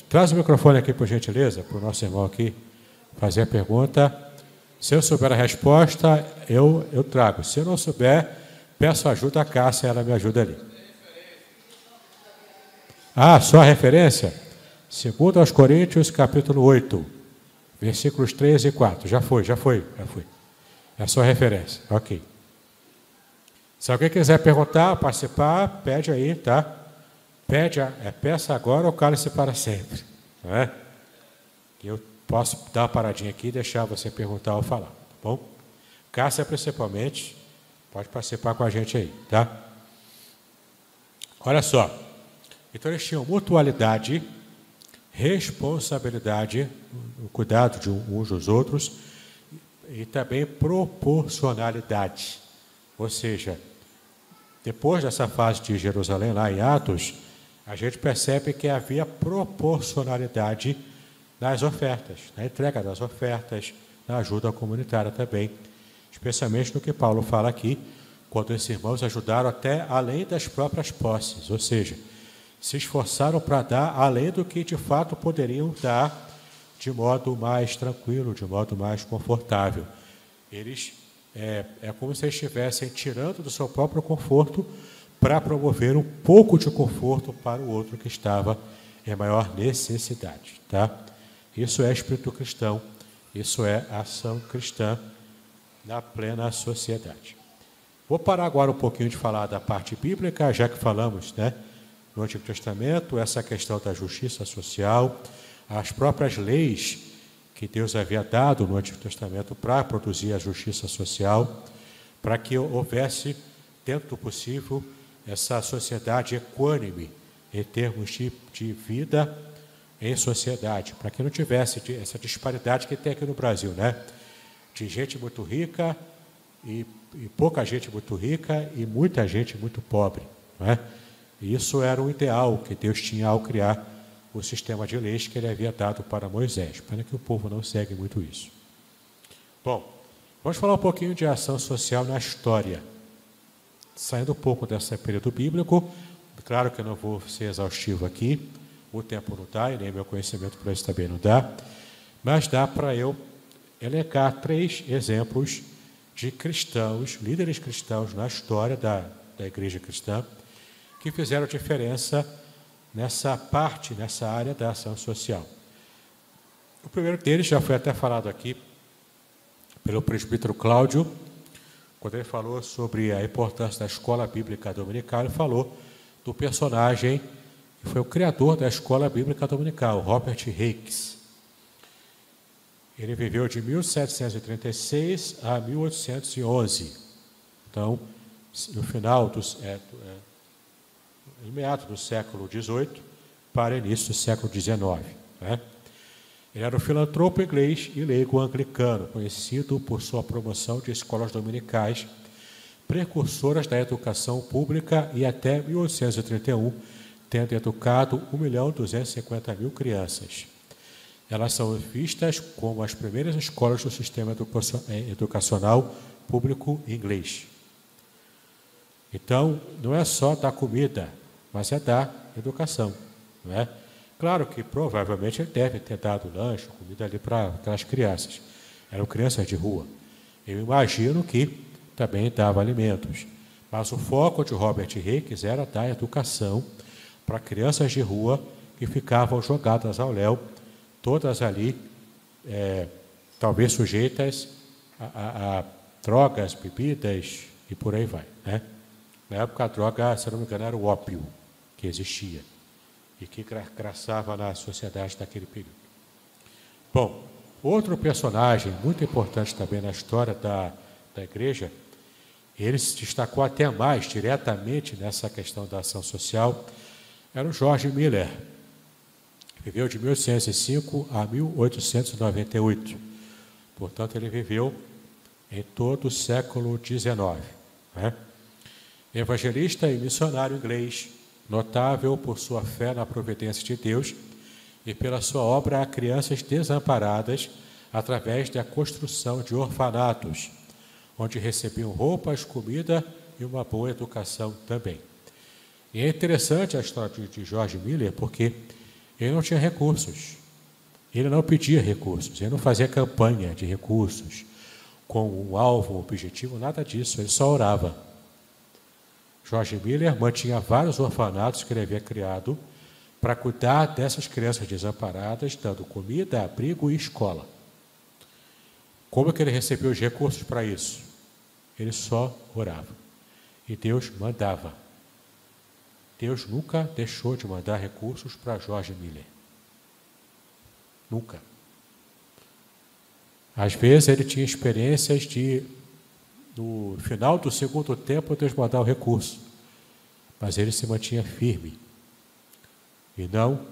traz o microfone aqui, por gentileza, para o nosso irmão aqui fazer a pergunta. Se eu souber a resposta, eu trago. Se eu não souber, peço ajuda à Cássia, ela me ajuda ali. Só a referência? 2 Coríntios, capítulo 8, versículos 3 e 4. Já foi. É só a referência. Ok. Se alguém quiser perguntar, participar, pede aí, tá? Peça agora ou cale-se para sempre. Não é? Eu posso dar uma paradinha aqui e deixar você perguntar ou falar, tá bom? Cássia, principalmente, pode participar com a gente aí, tá? Olha só. Então, eles tinham mutualidade, responsabilidade, o cuidado de uns dos outros e também proporcionalidade. Ou seja, depois dessa fase de Jerusalém, lá em Atos, a gente percebe que havia proporcionalidade nas ofertas, na entrega das ofertas, na ajuda comunitária também, especialmente no que Paulo fala aqui, quando esses irmãos ajudaram até além das próprias posses, ou seja, se esforçaram para dar além do que de fato poderiam dar de modo mais tranquilo, de modo mais confortável. Eles é como se eles estivessem tirando do seu próprio conforto para promover um pouco de conforto para o outro que estava em maior necessidade, tá? Isso é espírito cristão, isso é ação cristã na plena sociedade. Vou parar agora um pouquinho de falar da parte bíblica, já que falamos, né, no Antigo Testamento, essa questão da justiça social, as próprias leis que Deus havia dado no Antigo Testamento para produzir a justiça social, para que houvesse, dentro do possível, essa sociedade equânime em termos de vida em sociedade, para que não tivesse essa disparidade que tem aqui no Brasil, né? De gente muito rica e pouca gente muito rica e muita gente muito pobre, não é? E isso era o ideal que Deus tinha ao criar o sistema de leis que ele havia dado para Moisés. Pena que o povo não segue muito isso. Bom, vamos falar um pouquinho de ação social na história. Saindo um pouco desse período bíblico, claro que eu não vou ser exaustivo aqui, o tempo não dá, e nem meu conhecimento para isso também não dá, mas dá para eu elencar 3 exemplos de cristãos, líderes cristãos na história da igreja cristã, que fizeram diferença nessa parte, nessa área da ação social. O primeiro deles já foi até falado aqui pelo presbítero Cláudio, quando ele falou sobre a importância da escola bíblica dominical, ele falou do personagem que foi o criador da escola bíblica dominical, Robert Hicks. Ele viveu de 1736 a 1811. Então, no final no meado do século XVIII para início do século XIX. Né? Ele era um filantropo inglês e leigo anglicano, conhecido por sua promoção de escolas dominicais, precursoras da educação pública e até 1831, tendo educado 1.250.000 crianças. elas são vistas como as primeiras escolas do sistema educacional público inglês. Então, não é só dar comida, mas é dar educação, não é? Claro que provavelmente ele deve ter dado lanche, comida ali para aquelas crianças. Eram crianças de rua. Eu imagino que também dava alimentos. Mas o foco de Robert Reis era dar educação para crianças de rua que ficavam jogadas ao léu, todas ali, talvez sujeitas a drogas, bebidas e por aí vai, né? Na época a droga, se não me engano, era o ópio que existia e que graçava na sociedade daquele período. Bom, outro personagem muito importante também na história da igreja, ele se destacou até mais diretamente nessa questão da ação social, era o George Miller. Viveu de 1805 a 1898. Portanto, ele viveu em todo o século XIX. Né? Evangelista e missionário inglês, notável por sua fé na providência de Deus e pela sua obra a crianças desamparadas através da construção de orfanatos, onde recebiam roupas, comida e uma boa educação também. E é interessante a história de George Miller, porque ele não tinha recursos, ele não pedia recursos, ele não fazia campanha de recursos com um alvo, um objetivo, nada disso, ele só orava. George Miller mantinha vários orfanatos que ele havia criado para cuidar dessas crianças desamparadas, dando comida, abrigo e escola. Como é que ele recebeu os recursos para isso? Ele só orava. E Deus mandava. Deus nunca deixou de mandar recursos para George Miller. Nunca. Às vezes ele tinha experiências de, no final do segundo tempo, Deus mandar o recurso. Mas ele se mantinha firme. E não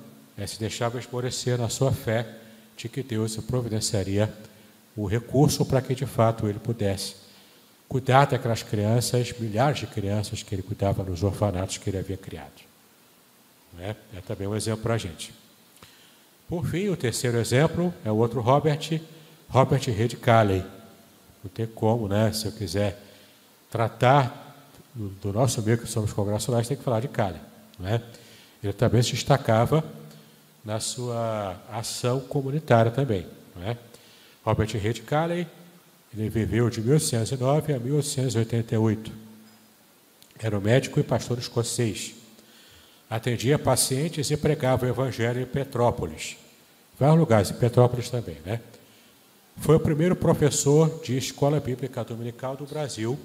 se deixava esmorecer na sua fé de que Deus providenciaria o recurso para que, de fato, ele pudesse cuidar daquelas crianças, milhares de crianças que ele cuidava nos orfanatos que ele havia criado. É também um exemplo para a gente. Por fim, o terceiro exemplo é o outro Robert Reid Calley. Não tem como, né? Se eu quiser tratar do nosso meio que somos congregacionais, tem que falar de Calley, não é? Ele também se destacava na sua ação comunitária também, não é? Robert Reid Calley, ele viveu de 1809 a 1888. Era um médico e pastor escocês. Atendia pacientes e pregava o evangelho em Petrópolis. Vários lugares, em Petrópolis também, né? Foi o primeiro professor de escola bíblica dominical do Brasil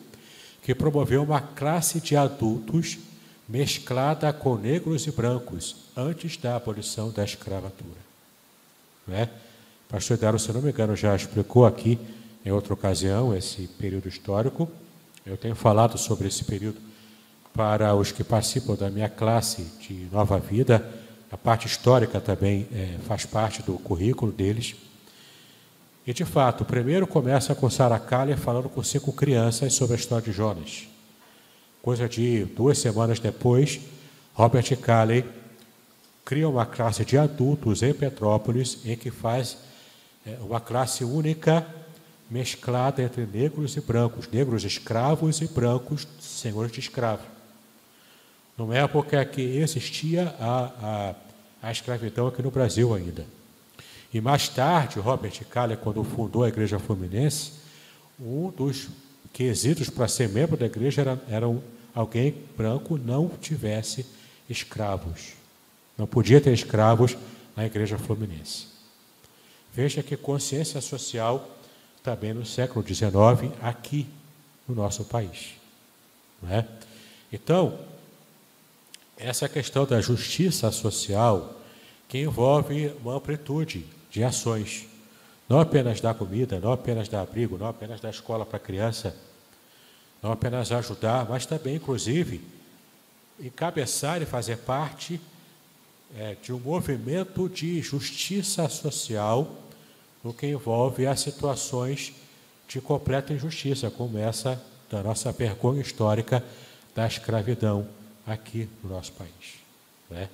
que promoveu uma classe de adultos mesclada com negros e brancos antes da abolição da escravatura. Né? O pastor Daro, se não me engano, já explicou aqui em outra ocasião esse período histórico. Eu tenho falado sobre esse período para os que participam da minha classe de Nova Vida. A parte histórica também faz parte do currículo deles. E, de fato, o primeiro começa com Sarah Calley falando com 5 crianças sobre a história de Jonas. Coisa de 2 semanas depois, Robert Calley cria uma classe de adultos em Petrópolis, em que faz uma classe única, mesclada entre negros e brancos, negros escravos e brancos senhores de escravo. Numa época que existia a escravidão aqui no Brasil ainda. E mais tarde, Robert Calley, quando fundou a Igreja Fluminense, um dos quesitos para ser membro da igreja era alguém branco não tivesse escravos. Não podia ter escravos na Igreja Fluminense. Veja que consciência social também no século XIX, aqui no nosso país. Não é? Então, essa questão da justiça social que envolve uma amplitude de ações. Não apenas dar comida, não apenas dar abrigo, não apenas dar escola para a criança, não apenas ajudar, mas também, inclusive, encabeçar e fazer parte de um movimento de justiça social no que envolve as situações de completa injustiça, como essa da nossa vergonha histórica da escravidão aqui no nosso país. Né?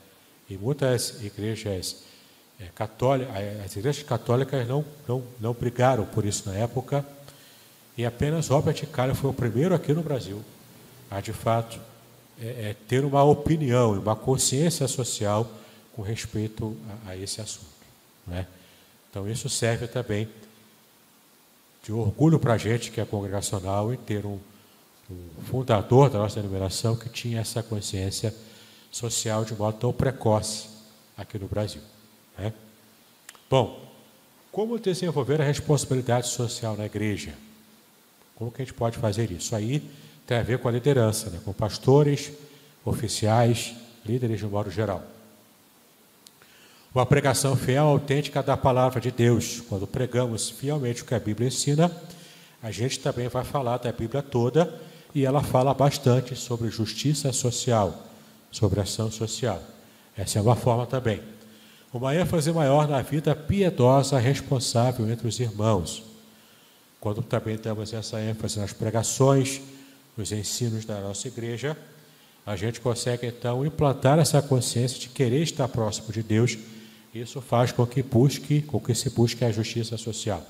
E muitas igrejas as igrejas católicas não brigaram por isso na época, e apenas Robert Calho foi o primeiro aqui no Brasil a, de fato, ter uma opinião e uma consciência social com respeito a esse assunto, né? Então, isso serve também de orgulho para a gente que é congregacional, em ter um fundador da nossa denominação que tinha essa consciência social de modo tão precoce aqui no Brasil, né? Bom, como desenvolver a responsabilidade social na igreja? Como que a gente pode fazer isso? Aí tem a ver com a liderança, né? Com pastores, oficiais, líderes de um modo geral. Uma pregação fiel, autêntica da palavra de Deus. Quando pregamos fielmente o que a Bíblia ensina, a gente também vai falar da Bíblia toda, e ela fala bastante sobre justiça social, sobre ação social. Essa é uma forma também. Uma ênfase maior na vida piedosa responsável entre os irmãos. Quando também damos essa ênfase nas pregações, nos ensinos da nossa igreja, a gente consegue então implantar essa consciência de querer estar próximo de Deus. Isso faz com que se busque a justiça social.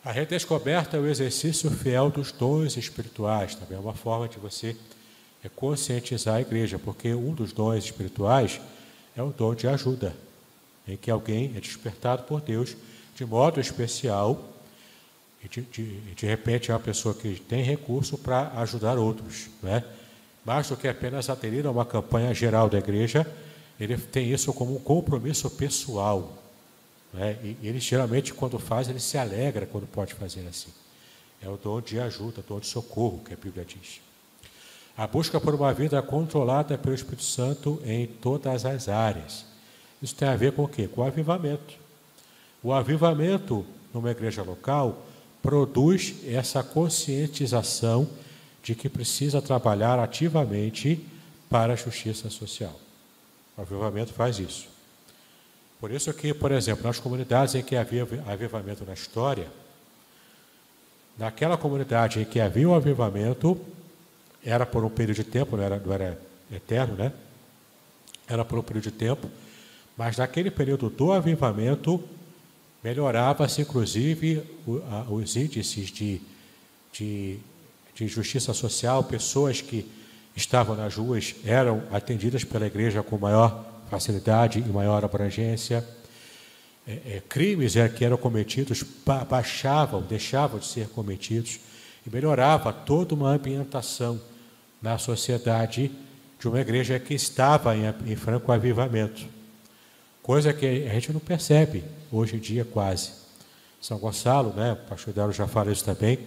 A redescoberta é o exercício fiel dos dons espirituais. Também é uma forma de você conscientizar a igreja, porque um dos dons espirituais é o dom de ajuda, em que alguém é despertado por Deus de modo especial, e de repente é uma pessoa que tem recurso para ajudar outros, né? Mais do que apenas aderir a uma campanha geral da igreja, ele tem isso como um compromisso pessoal, né? E ele geralmente, quando faz, ele se alegra quando pode fazer assim. É o dom de ajuda, o dom de socorro, que a Bíblia diz. A busca por uma vida controlada pelo Espírito Santo em todas as áreas. Isso tem a ver com o quê? Com o avivamento. O avivamento numa igreja local produz essa conscientização de que precisa trabalhar ativamente para a justiça social. O avivamento faz isso. Por isso que, por exemplo, nas comunidades em que havia avivamento na história, naquela comunidade em que havia o avivamento, era por um período de tempo, não era eterno, né? Era por um período de tempo, mas naquele período do avivamento, melhorava-se, inclusive, os índices de justiça social. Pessoas que estavam nas ruas eram atendidas pela igreja com maior facilidade e maior abrangência. Crimes que eram cometidos deixavam de ser cometidos, e melhorava toda uma ambientação na sociedade de uma igreja que estava em franco avivamento. Coisa que a gente não percebe hoje em dia quase. São Gonçalo, né, o pastor Daro já fala isso também,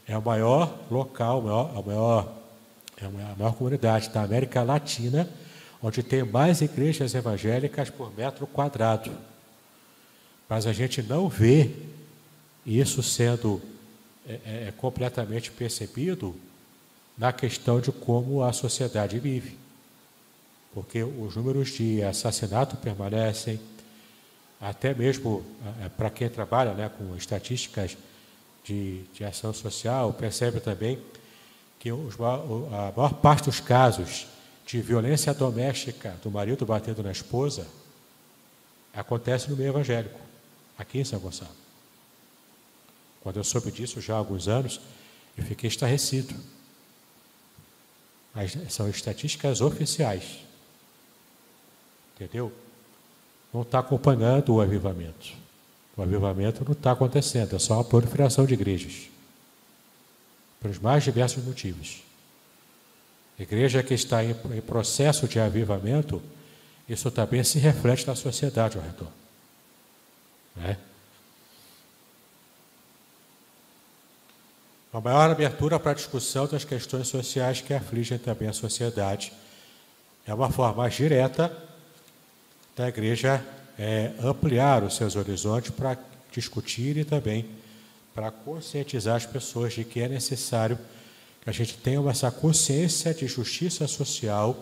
é o maior local, a maior comunidade da América Latina, onde tem mais igrejas evangélicas por metro quadrado. Mas a gente não vê isso sendo completamente percebido na questão de como a sociedade vive. Porque os números de assassinato permanecem, até mesmo para quem trabalha, né, com estatísticas de ação social, percebe também que a maior parte dos casos de violência doméstica do marido batendo na esposa acontece no meio evangélico, aqui em São Gonçalo. Quando eu soube disso já há alguns anos, eu fiquei estarrecido. Mas são estatísticas oficiais. Entendeu? Não está acompanhando o avivamento. O avivamento não está acontecendo, é só uma proliferação de igrejas. Pelos mais diversos motivos. Igreja que está em processo de avivamento, isso também se reflete na sociedade ao redor. Né? Uma maior abertura para a discussão das questões sociais que afligem também a sociedade. É uma forma mais direta da igreja ampliar os seus horizontes para discutir e também para conscientizar as pessoas de que é necessário que a gente tenha essa consciência de justiça social,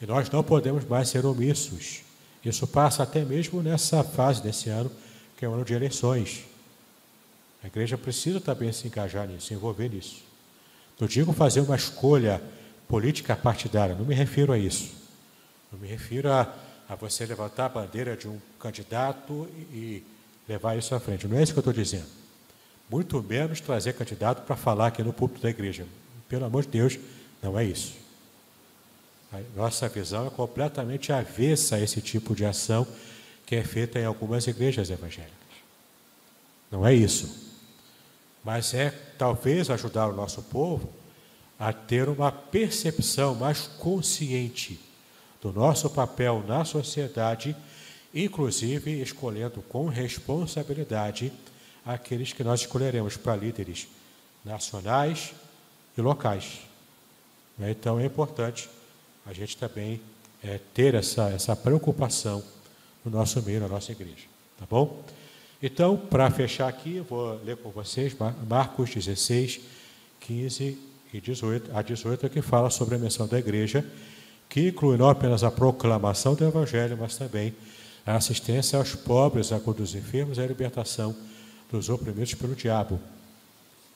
e nós não podemos mais ser omissos. Isso passa até mesmo nessa fase desse ano, que é o ano de eleições. A igreja precisa também se engajar nisso, se envolver nisso. Não digo fazer uma escolha política partidária, não me refiro a isso. Não me refiro a a você levantar a bandeira de um candidato e levar isso à frente. Não é isso que eu estou dizendo. Muito menos trazer candidato para falar aqui no púlpito da igreja. Pelo amor de Deus, não é isso. A nossa visão é completamente avessa a esse tipo de ação que é feita em algumas igrejas evangélicas. Não é isso. Mas é talvez ajudar o nosso povo a ter uma percepção mais consciente do nosso papel na sociedade, inclusive escolhendo com responsabilidade aqueles que nós escolheremos para líderes nacionais e locais. Então é importante a gente também ter essa preocupação no nosso meio, na nossa igreja. Tá bom? Então, para fechar aqui, eu vou ler com vocês Marcos 16, 15 e 18, a 18, que fala sobre a missão da igreja, que inclui não apenas a proclamação do Evangelho, mas também a assistência aos pobres, a cura dos enfermos e a libertação dos oprimidos pelo diabo.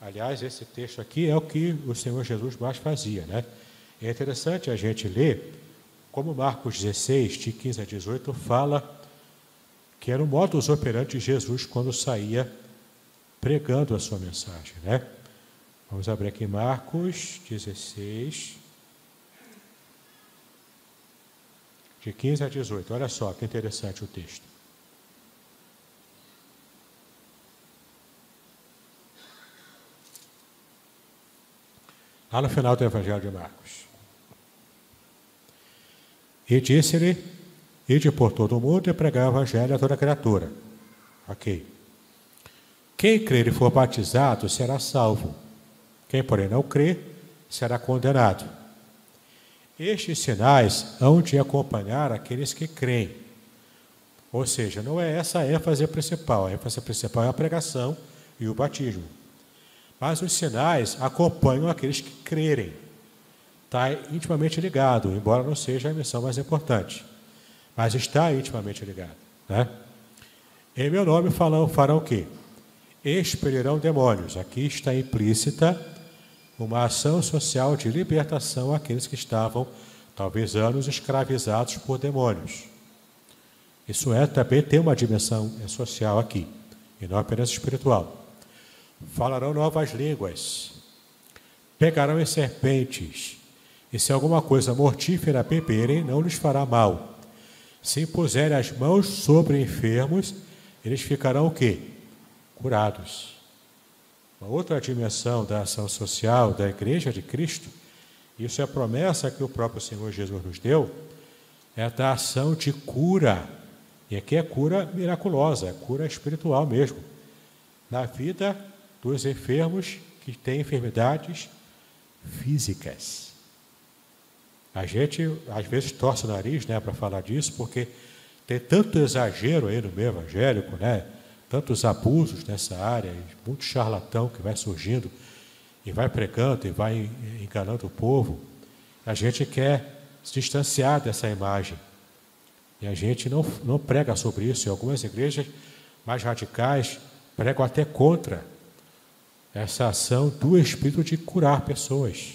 Aliás, esse texto aqui é o que o Senhor Jesus mais fazia, né? É interessante a gente ler como Marcos 16, de 15 a 18, fala que era o modus operandi de Jesus quando saía pregando a sua mensagem, né? Vamos abrir aqui Marcos 16, de 15 a 18. Olha só que interessante o texto. Lá no final do Evangelho de Marcos. E disse-lhe: ide por todo o mundo e pregai o Evangelho a toda criatura. Ok. Quem crer e for batizado será salvo. Quem, porém, não crer, será condenado. Estes sinais hão de acompanhar aqueles que creem. Ou seja, não é essa a ênfase principal. A ênfase principal é a pregação e o batismo. Mas os sinais acompanham aqueles que crerem. Está intimamente ligado, embora não seja a missão mais importante. Mas está intimamente ligado, né? Em meu nome farão o quê? Expelirão demônios. Aqui está implícita uma ação social de libertação àqueles que estavam, talvez anos, escravizados por demônios. Isso também tem uma dimensão social aqui, e não apenas espiritual. Falarão novas línguas, pegarão em serpentes, e se alguma coisa mortífera beberem, não lhes fará mal. Se impuserem as mãos sobre enfermos, eles ficarão o quê? Curados. Uma outra dimensão da ação social da Igreja de Cristo, isso é a promessa que o próprio Senhor Jesus nos deu, é da ação de cura. E aqui é cura miraculosa, é cura espiritual mesmo. Na vida dos enfermos que têm enfermidades físicas. A gente, às vezes, torce o nariz, né, para falar disso, porque tem tanto exagero aí no meio evangélico, né? Tantos abusos nessa área, muito charlatão que vai surgindo e vai pregando e vai enganando o povo. A gente quer se distanciar dessa imagem. E a gente não prega sobre isso. E algumas igrejas mais radicais pregam até contra essa ação do Espírito de curar pessoas.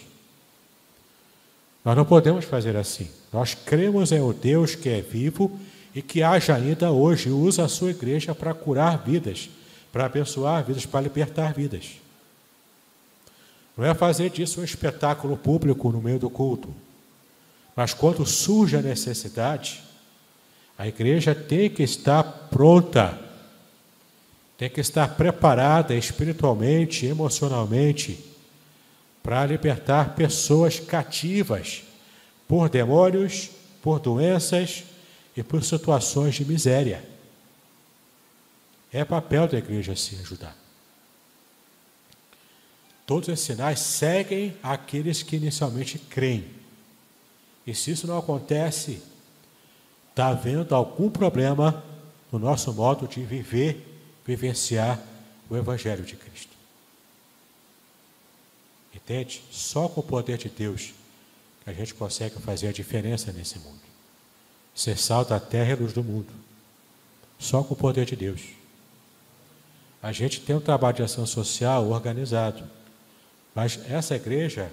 Nós não podemos fazer assim. Nós cremos em um Deus que é vivo e que age ainda hoje e usa a sua igreja para curar vidas, para abençoar vidas, para libertar vidas. Não é fazer disso um espetáculo público no meio do culto. Mas quando surge a necessidade, a igreja tem que estar pronta, tem que estar preparada espiritualmente, emocionalmente, para libertar pessoas cativas por demônios, por doenças e por situações de miséria. É papel da igreja assim ajudar. Todos esses sinais seguem aqueles que inicialmente creem. E se isso não acontece, está havendo algum problema no nosso modo de vivenciar o Evangelho de Cristo. Entende? Só com o poder de Deus que a gente consegue fazer a diferença nesse mundo. Ser sal da terra e luz do mundo. Só com o poder de Deus. A gente tem um trabalho de ação social organizado, mas essa igreja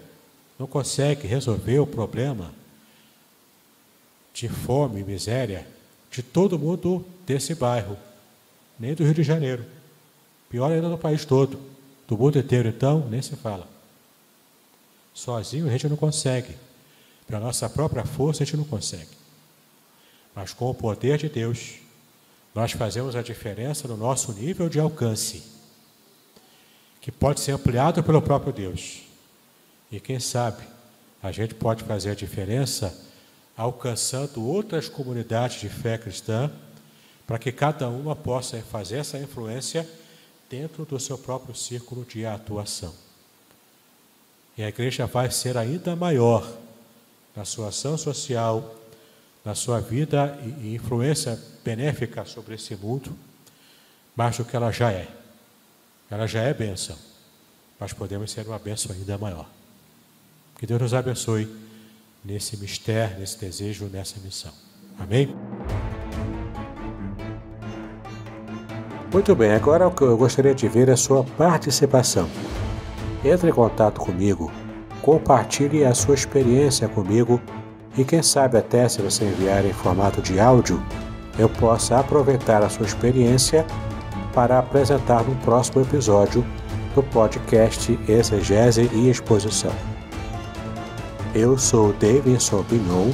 não consegue resolver o problema de fome e miséria de todo mundo desse bairro, nem do Rio de Janeiro. Pior ainda no país todo, do mundo inteiro, então, nem se fala. Sozinho a gente não consegue. Pela nossa própria força a gente não consegue. Mas com o poder de Deus, nós fazemos a diferença no nosso nível de alcance, que pode ser ampliado pelo próprio Deus. E quem sabe, a gente pode fazer a diferença alcançando outras comunidades de fé cristã, para que cada uma possa fazer essa influência dentro do seu próprio círculo de atuação. E a igreja vai ser ainda maior na sua ação social, na sua vida e influência benéfica sobre esse mundo, mais do que ela já é. Ela já é bênção, mas podemos ser uma bênção ainda maior. Que Deus nos abençoe nesse mistério, nesse desejo, nessa missão. Amém? Muito bem, agora o que eu gostaria de ver é a sua participação. Entre em contato comigo, compartilhe a sua experiência comigo e quem sabe até se você enviar em formato de áudio, eu possa aproveitar a sua experiência para apresentar no próximo episódio do podcast Exegese e Exposição. Eu sou Davidson Bignon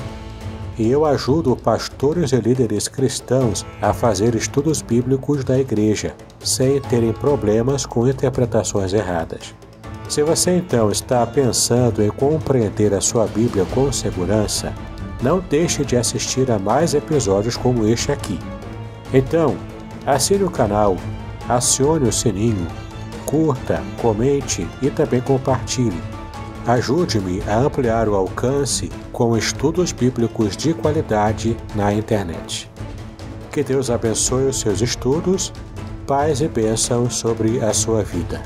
e eu ajudo pastores e líderes cristãos a fazer estudos bíblicos da igreja, sem terem problemas com interpretações erradas. Se você então está pensando em compreender a sua Bíblia com segurança, não deixe de assistir a mais episódios como este aqui. Então, assine o canal, acione o sininho, curta, comente e também compartilhe. Ajude-me a ampliar o alcance com estudos bíblicos de qualidade na internet. Que Deus abençoe os seus estudos, paz e bênçãos sobre a sua vida.